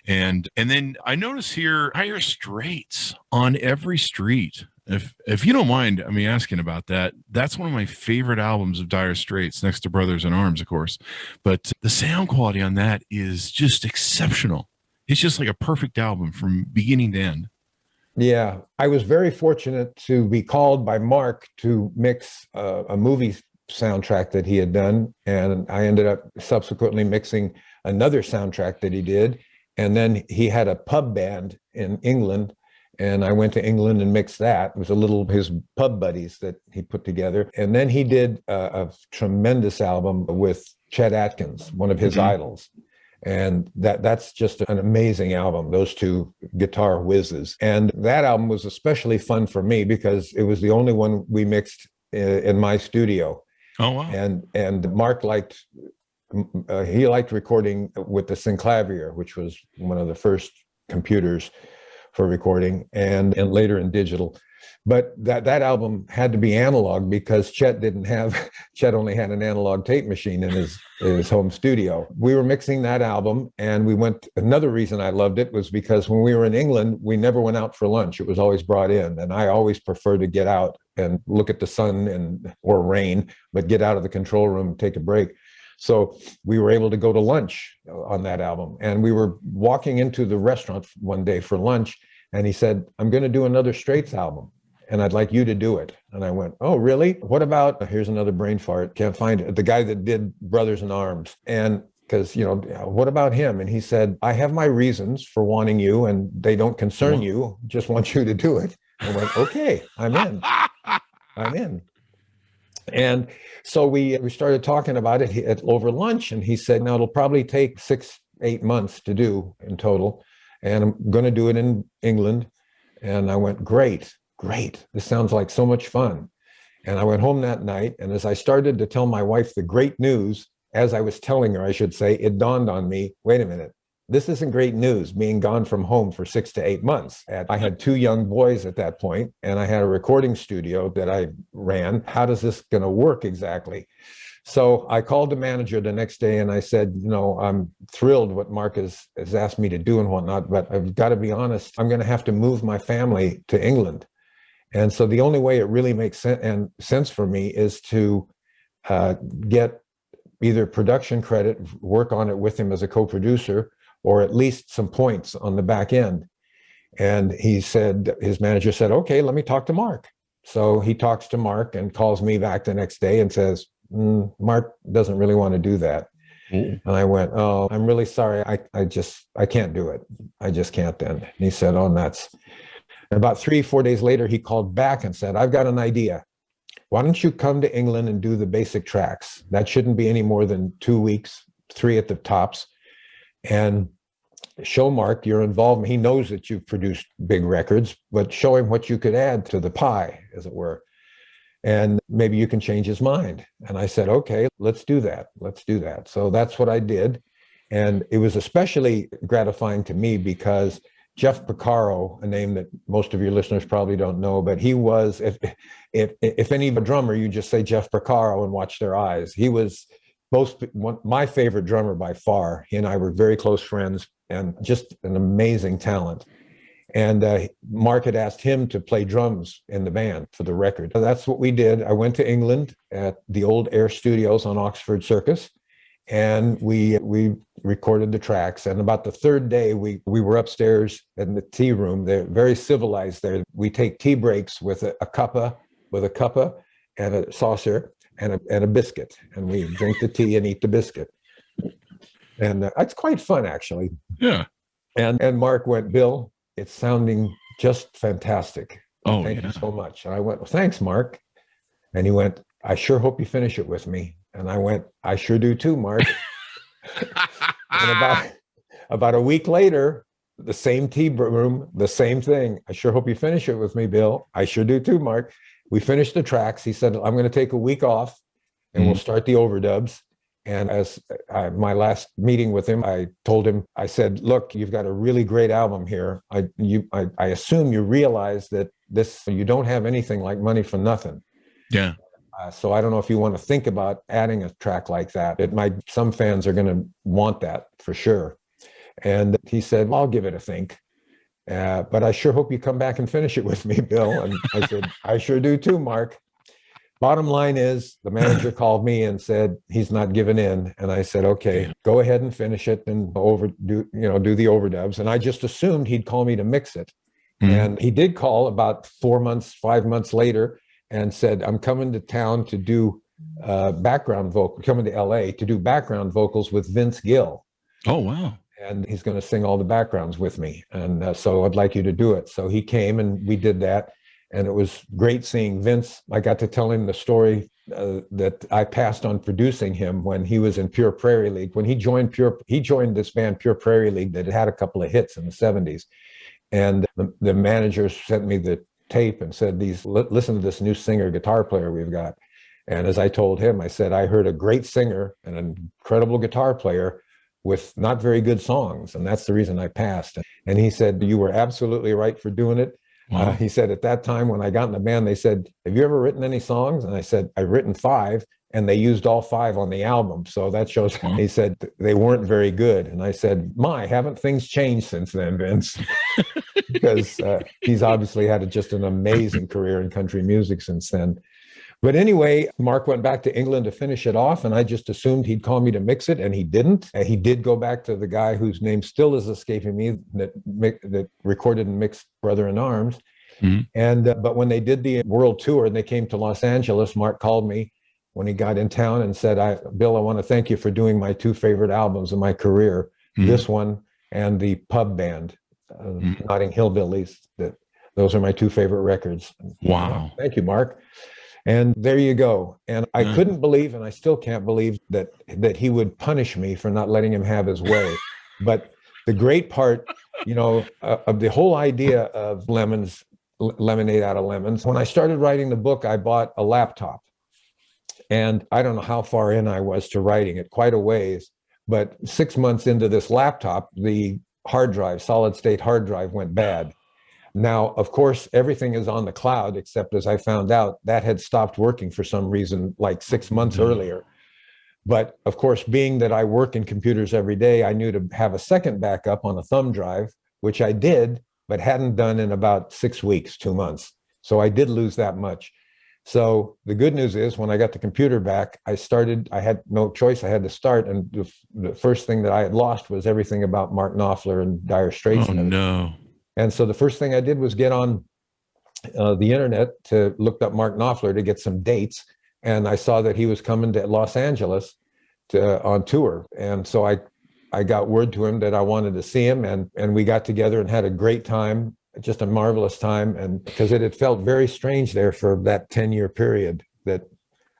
And then I notice here Dire Straits on every street. If you don't mind, asking about that. That's one of my favorite albums of Dire Straits, next to Brothers in Arms, of course. But the sound quality on that is just exceptional. It's just like a perfect album from beginning to end. Yeah, I was very fortunate to be called by Mark to mix a movie soundtrack that he had done, and I ended up subsequently mixing another soundtrack that he did. And then he had a pub band in England, and I went to England and mixed that. It was his pub buddies that he put together. And then he did a tremendous album with Chet Atkins, one of his idols. And that's just an amazing album, those two guitar whizzes. And that album was especially fun for me because it was the only one we mixed in my studio. Oh, wow. And Mark liked recording with the Synclavier, which was one of the first computers for recording, and later in digital. But that album had to be analog because Chet only had an analog tape machine in his home studio. We were mixing that album, and another reason I loved it was because when we were in England, we never went out for lunch. It was always brought in, and I always prefer to get out and look at the sun or rain, but get out of the control room and take a break. So we were able to go to lunch on that album. And we were walking into the restaurant one day for lunch, and he said, "I'm going to do another Straits album, and I'd like you to do it." And I went, "Oh, really? What about," here's another brain fart, can't find it, the guy that did Brothers in Arms. And because, what about him? And he said, "I have my reasons for wanting you, and they don't concern you. Just want you to do it." I went, "Okay, I'm in. I'm in." And so we started talking about it over lunch, and he said, "Now it'll probably take 6-8 months to do in total, and I'm going to do it in England." And I went, great. This sounds like so much fun. And I went home that night, and as I started to tell my wife the great news, as I was telling her, I should say, it dawned on me, wait a minute, this isn't great news, being gone from home for 6 to 8 months. I had 2 young boys at that point, and I had a recording studio that I ran. How does this going to work exactly? So I called the manager the next day, and I said, I'm thrilled what Mark has asked me to do and whatnot, but I've got to be honest, I'm going to have to move my family to England. And so the only way it really makes sense for me is to get either production credit, work on it with him as a co-producer, or at least some points on the back end. And his manager said, "Okay, let me talk to Mark." So he talks to Mark and calls me back the next day and says, "Mark doesn't really want to do that." And I went, "Oh, I'm really sorry. I can't do it. I just can't then." And he said, "Oh, nuts." And about 3-4 days later, he called back and said, "I've got an idea. Why don't you come to England and do the basic tracks? That shouldn't be any more than 2 weeks, 3 at the tops. And show Mark your involvement. He knows that you've produced big records, but show him what you could add to the pie, as it were. And maybe you can change his mind." And I said, "Okay, let's do that. So that's what I did. And it was especially gratifying to me because Jeff Porcaro, a name that most of your listeners probably don't know, but he was, if any of a drummer, you just say Jeff Porcaro and watch their eyes. He was my favorite drummer by far. He and I were very close friends, and just an amazing talent. And Mark had asked him to play drums in the band for the record. So that's what we did. I went to England at the old Air Studios on Oxford Circus, and we recorded the tracks. And about the third day, we were upstairs in the tea room. They're very civilized there. We take tea breaks with a cuppa and a saucer and a biscuit, and we drink the tea and eat the biscuit. And it's quite fun, actually. Yeah. And Mark went, "Bill, it's sounding just fantastic. Thank you so much." And I went, "Well, thanks, Mark." And he went, "I sure hope you finish it with me." And I went, "I sure do too, Mark." And about a week later, the same tea room, the same thing. I sure hope you finish it with me, Bill. I sure do too, Mark. We finished the tracks. He said, I'm going to take a week off and we'll start the overdubs. And as my last meeting with him, I told him, I said, look, you've got a really great album here. I assume you realize that you don't have anything like Money for Nothing. Yeah. So I don't know if you want to think about adding a track like that. Some fans are going to want that for sure. And he said, well, I'll give it a think. But I sure hope you come back and finish it with me, Bill. And I said, I sure do too, Mark. Bottom line is, the manager called me and said he's not giving in. And I said, okay, go ahead and finish it and do the overdubs. And I just assumed he'd call me to mix it. And he did call about 5 months later and said, I'm coming to town to do coming to LA to do background vocals with Vince Gill. Oh, wow. And he's going to sing all the backgrounds with me. And so I'd like you to do it. So he came and we did that. And it was great seeing Vince. I got to tell him the story that I passed on producing him when he was in Pure Prairie League. When he joined this band, Pure Prairie League, that had a couple of hits in the 70s. And the manager sent me the tape and said, listen to this new singer guitar player we've got. And as I told him, I said, I heard a great singer and an incredible guitar player with not very good songs. And that's the reason I passed. And he said, you were absolutely right for doing it. Wow. He said, at that time when I got in the band, they said, have you ever written any songs? And I said, I've written 5, and they used all 5 on the album. So that shows. Wow. He said, they weren't very good. And I said, haven't things changed since then, Vince? Because he's obviously had just an amazing career in country music since then. But anyway, Mark went back to England to finish it off, and I just assumed he'd call me to mix it, and he didn't. He did go back to the guy whose name still is escaping me that recorded and mixed Brother in Arms. Mm-hmm. And but when they did the world tour and they came to Los Angeles, Mark called me when he got in town and said, Bill, I want to thank you for doing my 2 favorite albums of my career, this one and the Pub Band, Notting Hillbillies. Those are my 2 favorite records. Wow. Thank you, Mark. And there you go. And I couldn't believe, and I still can't believe that he would punish me for not letting him have his way. But the great part, of the whole idea of lemonade out of lemons, when I started writing the book, I bought a laptop. And I don't know how far in I was to writing it, quite a ways. But 6 months into this laptop, the solid state hard drive went bad. Now, of course, everything is on the cloud, except as I found out, that had stopped working for some reason, like 6 months earlier. But of course, being that I work in computers every day, I knew to have a second backup on a thumb drive, which I did, but hadn't done in about 6 weeks, 2 months. So I did lose that much. So the good news is when I got the computer back, I had no choice. I had to start. And the first thing that I had lost was everything about Mark Knopfler and Dire Straits. Oh, no. And so the first thing I did was get on the internet to look up Mark Knopfler to get some dates. And I saw that he was coming to Los Angeles on tour. And so I got word to him that I wanted to see him. And we got together and had a great time, just a marvelous time. And because it had felt very strange there for that 10-year period that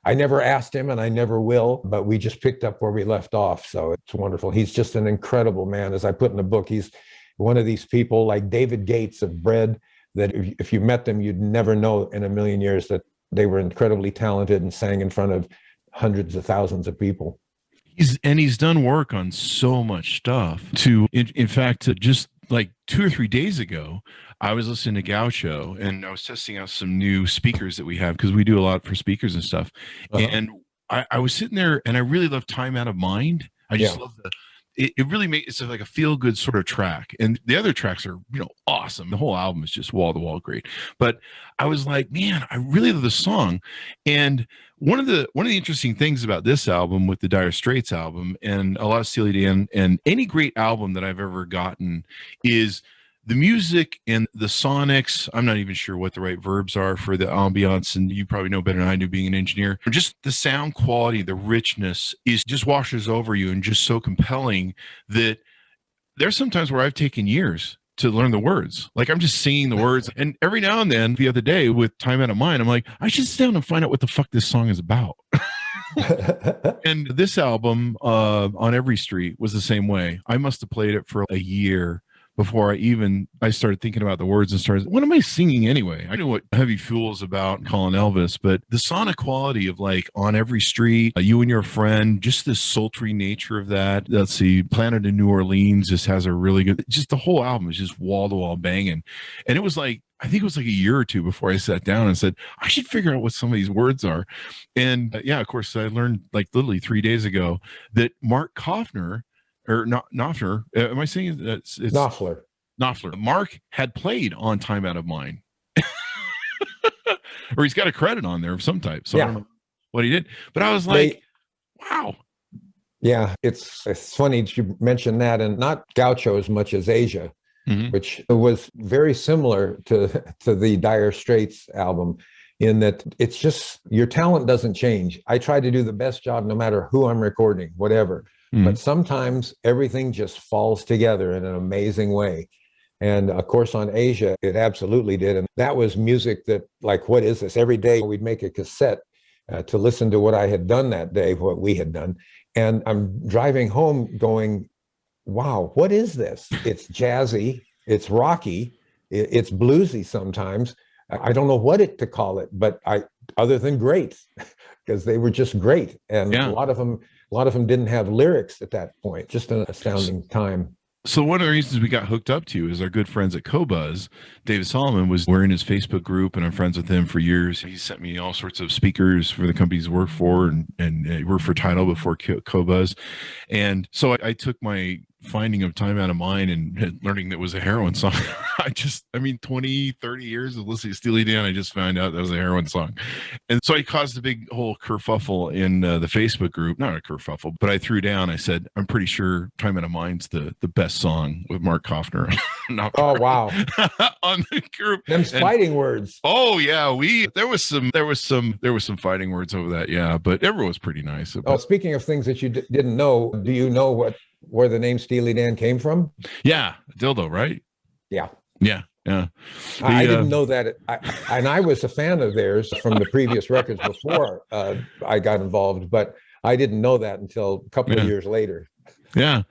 I never asked him and I never will, but we just picked up where we left off. So it's wonderful. He's just an incredible man. As I put in the book, he's one of these people like David Gates of Bread that if you met them, you'd never know in a million years that they were incredibly talented and sang in front of hundreds of thousands of people. He's done work on so much stuff. In fact, just like 2 or 3 days ago, I was listening to Gaucho and I was testing out some new speakers that we have because we do a lot for speakers and stuff. Uh-huh. And I was sitting there and I really love Time Out of Mind. I just love it really makes it like a feel good sort of track. And the other tracks are, awesome. The whole album is just wall to wall great. But I was like, man, I really love the song. And one of the interesting things about this album with the Dire Straits album and a lot of Steely Dan and any great album that I've ever gotten is the music and the sonics. I'm not even sure what the right verbs are for the ambiance, and you probably know better than I do being an engineer. Just the sound quality, the richness just washes over you and just so compelling that there's sometimes where I've taken years to learn the words. Like I'm just singing the words. And every now and then the other day with Time Out of Mind, I'm like, I should sit down and find out what the fuck this song is about. And this album, On Every Street, was the same way. I must have played it for a year before I started thinking about the words and started, what am I singing anyway? I know what Heavy Fool's about, calling Elvis, but the sonic quality of like On Every Street, You and Your Friend, just this sultry nature of that. Let's see, Planet in New Orleans just has a really good, just the whole album is just wall to wall banging. And it was like, I think it was like a year or two before I sat down and said, I should figure out what some of these words are. And yeah, of course, I learned like literally 3 days ago that Mark Knopfler, or not Knopfler, am I saying it's Knopfler? Knopfler. Mark had played on Time Out of Mind. Or he's got a credit on there of some type. So I don't know what he did. But I was like, wow. Yeah, it's funny that you mentioned that, and not Gaucho as much as Asia, which was very similar to the Dire Straits album, in that it's just, your talent doesn't change. I try to do the best job no matter who I'm recording, whatever. But sometimes everything just falls together in an amazing way. And of course, on Asia, it absolutely did. And that was music that, like, what is this? Every day we'd make a cassette to listen to what I had done that day, what we had done. And I'm driving home going, wow, what is this? It's jazzy, it's rocky, it's bluesy sometimes. I don't know what to call it, but other than great, because they were just great. And a lot of them didn't have lyrics at that point. Just an astounding time. So one of the reasons we got hooked up to you is our good friends at Qobuz. David Solomon we're in his Facebook group, and I'm friends with him for years. He sent me all sorts of speakers for the companies he worked for, and worked for Tidal before Qobuz. And so I took my finding of Time Out of Mind and learning that was a heroin song. 20, 30 years of listening to Steely Dan, I just found out that was a heroin song. And so I caused a big whole kerfuffle in the Facebook group. Not a kerfuffle, but I threw down. I said, I'm pretty sure Time Out of Mind's the best song with Mark Knopfler. Oh, wow. On the group. Them's fighting words. Oh yeah. There was some fighting words over that. Yeah. But everyone was pretty nice. Oh, speaking of things that you didn't know, do you know where the name Steely Dan came from? Yeah. Dildo, right? Yeah. Yeah. I didn't know that. I was a fan of theirs from the previous records before I got involved, but I didn't know that until a couple of years later. Yeah,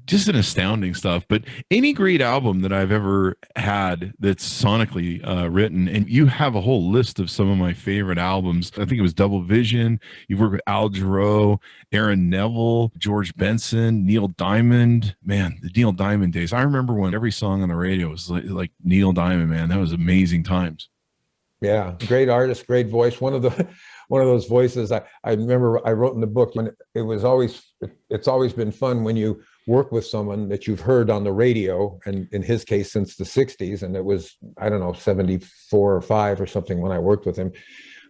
just an astounding stuff. But any great album that I've ever had that's sonically written, and you have a whole list of some of my favorite albums. I think it was Double Vision. You've worked with Al Jarreau, Aaron Neville, George Benson, Neil Diamond. Man, the Neil Diamond days. I remember when every song on the radio was like Neil Diamond, man. That was amazing times. Yeah, great artist, great voice. One of those voices I remember I wrote in the book, when it's always been fun when you work with someone that you've heard on the radio, and in his case since the 60s, and it was, I don't know, 74 or 5 or something when I worked with him.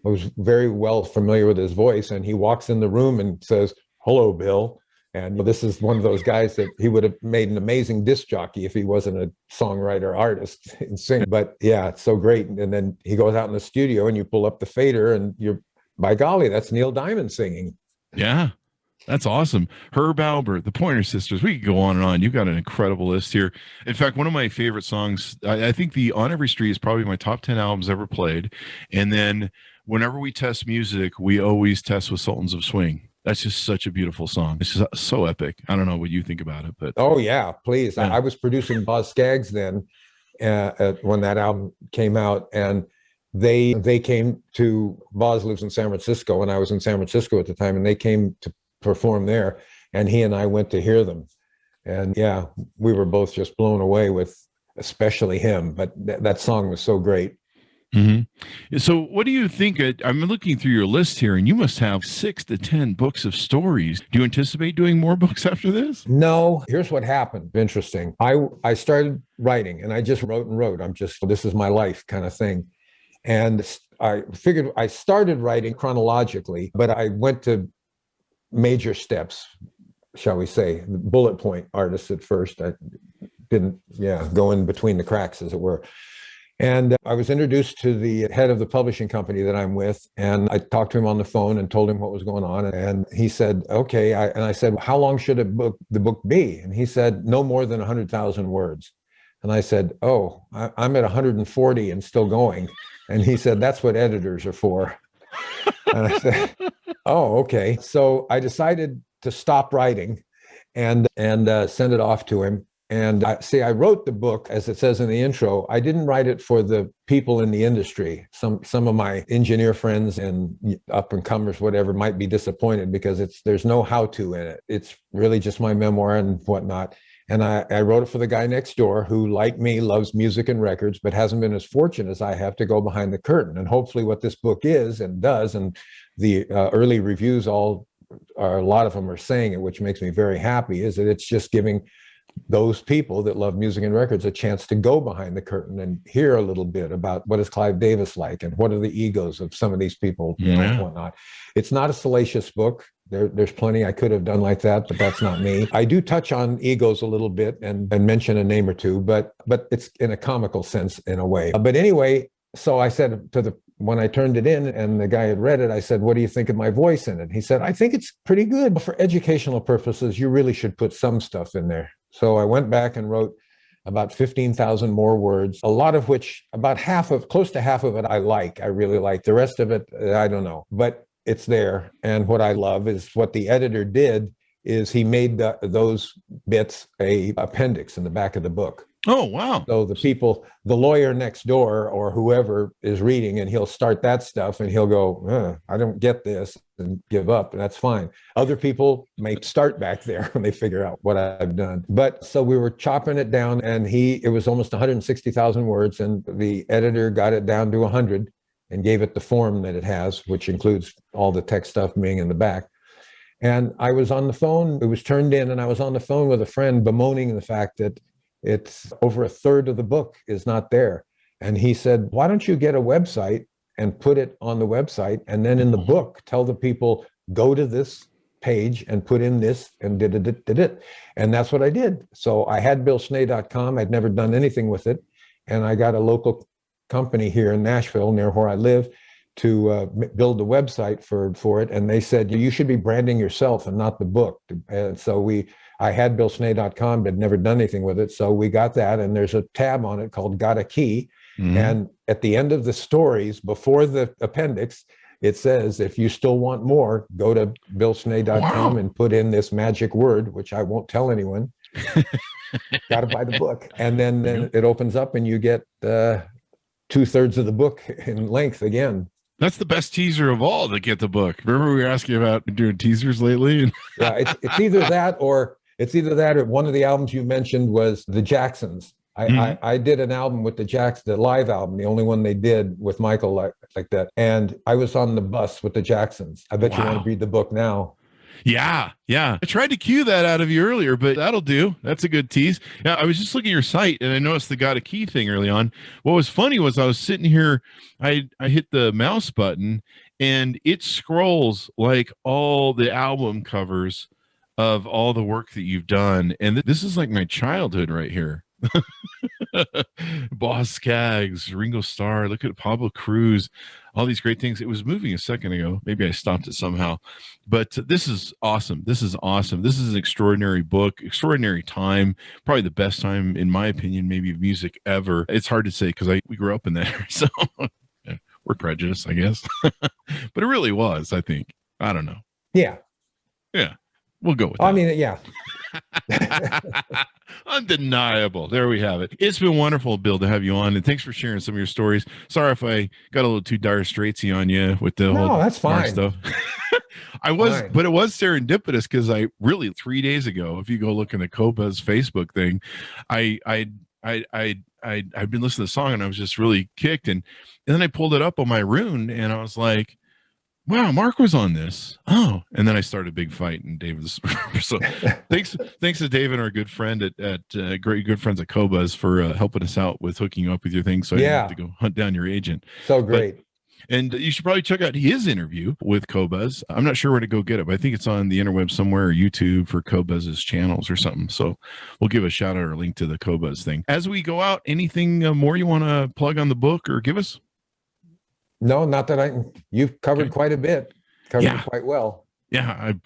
I was very well familiar with his voice, and he walks in the room and says, "Hello, Bill." And this is one of those guys that he would have made an amazing disc jockey if he wasn't a songwriter artist and sing. But yeah, it's so great. And then he goes out in the studio and you pull up the fader and by golly, that's Neil Diamond singing. Yeah, that's awesome. Herb Alpert, the Pointer Sisters. We could go on and on. You've got an incredible list here. In fact, one of my favorite songs, I think the On Every Street is probably my top 10 albums ever played. And then whenever we test music, we always test with Sultans of Swing. That's just such a beautiful song. It's just so epic. I don't know what you think about it, but oh yeah, please. Yeah. I was producing Boz Scaggs then when that album came out, and they came to, Boz lives in San Francisco, and I was in San Francisco at the time, and they came to perform there, and he and I went to hear them, and yeah, we were both just blown away with, especially him. But that song was so great. Mm-hmm. So what do you think? I'm looking through your list here, and you must have 6 to 10 books of stories. Do you anticipate doing more books after this? No. Here's what happened. Interesting. I started writing, and I just wrote and wrote. This is my life kind of thing. And I figured I started writing chronologically, but I went to major steps, shall we say, bullet point artists at first. I didn't, go in between the cracks, as it were. And I was introduced to the head of the publishing company that I'm with, and I talked to him on the phone and told him what was going on. And he said, okay. And I said, how long should the book be? And he said, no more than 100,000 words. And I said, oh, I'm at 140 and still going. And he said, that's what editors are for. And I said, oh, okay. So I decided to stop writing and send it off to him. And I wrote the book, as it says in the intro. I didn't write it for the people in the industry. Some of my engineer friends and up and comers, whatever, might be disappointed because there's no how-to in it. It's really just my memoir and whatnot. And I wrote it for the guy next door who, like me, loves music and records, but hasn't been as fortunate as I have to go behind the curtain. And hopefully what this book is and does, and the early reviews, a lot of them are saying it, which makes me very happy, is that it's just giving those people that love music and records a chance to go behind the curtain and hear a little bit about what is Clive Davis like and what are the egos of some of these people and whatnot. It's not a salacious book. There's plenty I could have done like that, but that's not me. I do touch on egos a little bit and mention a name or two, but it's in a comical sense in a way. But anyway, so I said when I turned it in and the guy had read it, I said, "What do you think of my voice in it?" He said, "I think it's pretty good. For educational purposes, you really should put some stuff in there." So I went back and wrote about 15,000 more words, a lot of which, close to half of it, I really like. The rest of it, I don't know, but it's there. And what I love is what the editor did is he made those bits a appendix in the back of the book. Oh, wow. So the lawyer next door or whoever is reading, and he'll start that stuff and he'll go, I don't get this, and give up, and that's fine. Other people may start back there when they figure out what I've done. But so we were chopping it down, and it was almost 160,000 words, and the editor got it down to 100 and gave it the form that it has, which includes all the text stuff being in the back. And I was on the phone, it was turned in, and I was on the phone with a friend bemoaning the fact that it's over a third of the book is not there. And he said, "Why don't you get a website and put it on the website, and then in the book, tell the people, go to this page and put in this," and did it. And that's what I did. So I had BillSchnee.com. I'd never done anything with it. And I got a local company here in Nashville, near where I live, to build the website for it. And they said, "You should be branding yourself and not the book." And so I had BillSchnee.com, but never done anything with it. So we got that, and there's a tab on it called Got a Key. Mm-hmm. And at the end of the stories, before the appendix, it says, "If you still want more, go to BillSchnee.com and put in this magic word," which I won't tell anyone. Got to buy the book. And then it opens up and you get 2/3 of the book in length again. That's the best teaser of all to get the book. Remember we were asking about doing teasers lately? Yeah, it's either that or one of the albums you mentioned was the Jacksons. I did an album with the live album, the only one they did with Michael like that. And I was on the bus with the Jacksons. I bet you want to read the book now. Yeah. I tried to cue that out of you earlier, but that'll do. That's a good tease. Yeah, I was just looking at your site and I noticed the Got a Key thing early on. What was funny was I was sitting here, I hit the mouse button and it scrolls like all the album covers of all the work that you've done. And this is like my childhood right here. Boss Skaggs, Ringo Starr, look at Pablo Cruz, all these great things. It was moving a second ago. Maybe I stopped it somehow, but this is awesome. This is an extraordinary book, extraordinary time, probably the best time in my opinion, maybe of music ever. It's hard to say because we grew up in there, so we're prejudiced, I guess. But it really was, I think. I don't know. Yeah. We'll go with that. I mean, yeah. Undeniable. There we have it. It's been wonderful, Bill, to have you on, and thanks for sharing some of your stories. Sorry if I got a little too dire straitsy on you with the whole that's fine stuff. But it was serendipitous because I really 3 days ago, if you go look in the Cobuzz Facebook thing, I'd been listening to the song and I was just really kicked, and then I pulled it up on my Rune and I was like, wow, Mark was on this. Oh, and then I started a big fight, and David was so thanks to Dave and our good friend at great good friends at Cobuzz for helping us out with hooking you up with your thing, so I didn't have to go hunt down your agent. So great. And you should probably check out his interview with Cobuzz. I'm not sure where to go get it, but I think it's on the interweb somewhere, or YouTube for Cobuzz's channels or something. So we'll give a shout out or link to the Cobuzz thing. As we go out, anything more you want to plug on the book or give us? No, not that you've covered quite a bit, it quite well. Yeah, I'm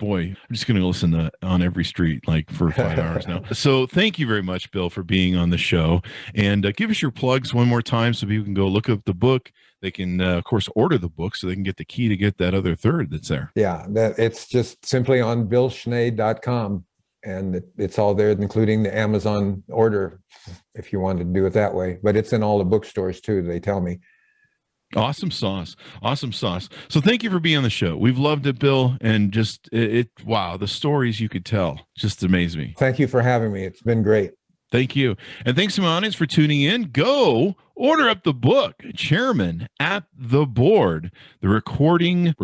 just going to listen on every street like for 5 hours now. So thank you very much, Bill, for being on the show. And give us your plugs one more time so people can go look up the book. They can, of course, order the book so they can get the key to get that other third that's there. Yeah, it's just simply on BillSchnee.com. and it's all there, including the Amazon order, if you want to do it that way. But it's in all the bookstores too, they tell me. Awesome sauce. Awesome sauce. So thank you for being on the show. We've loved it, Bill. And just wow, the stories you could tell just amaze me. Thank you for having me. It's been great. Thank you. And thanks to my audience for tuning in. Go order up the book, Chairman at the Board, the recording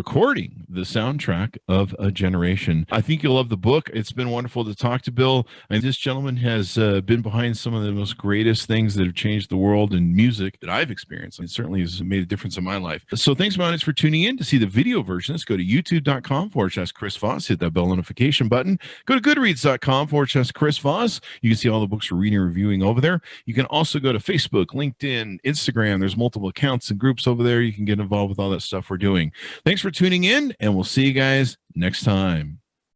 the soundtrack of a generation. I think you'll love the book. It's been wonderful to talk to Bill. And this gentleman has been behind some of the most greatest things that have changed the world in music that I've experienced. It certainly has made a difference in my life. So thanks to my audience for tuning in. To see the video version, let's go to youtube.com/Chris Voss. Hit that bell notification button. Go to goodreads.com/Chris Voss. You can see all the books we're reading and reviewing over there. You can also go to Facebook, LinkedIn, Instagram. There's multiple accounts and groups over there. You can get involved with all that stuff we're doing. Thanks for tuning in, and we'll see you guys next time.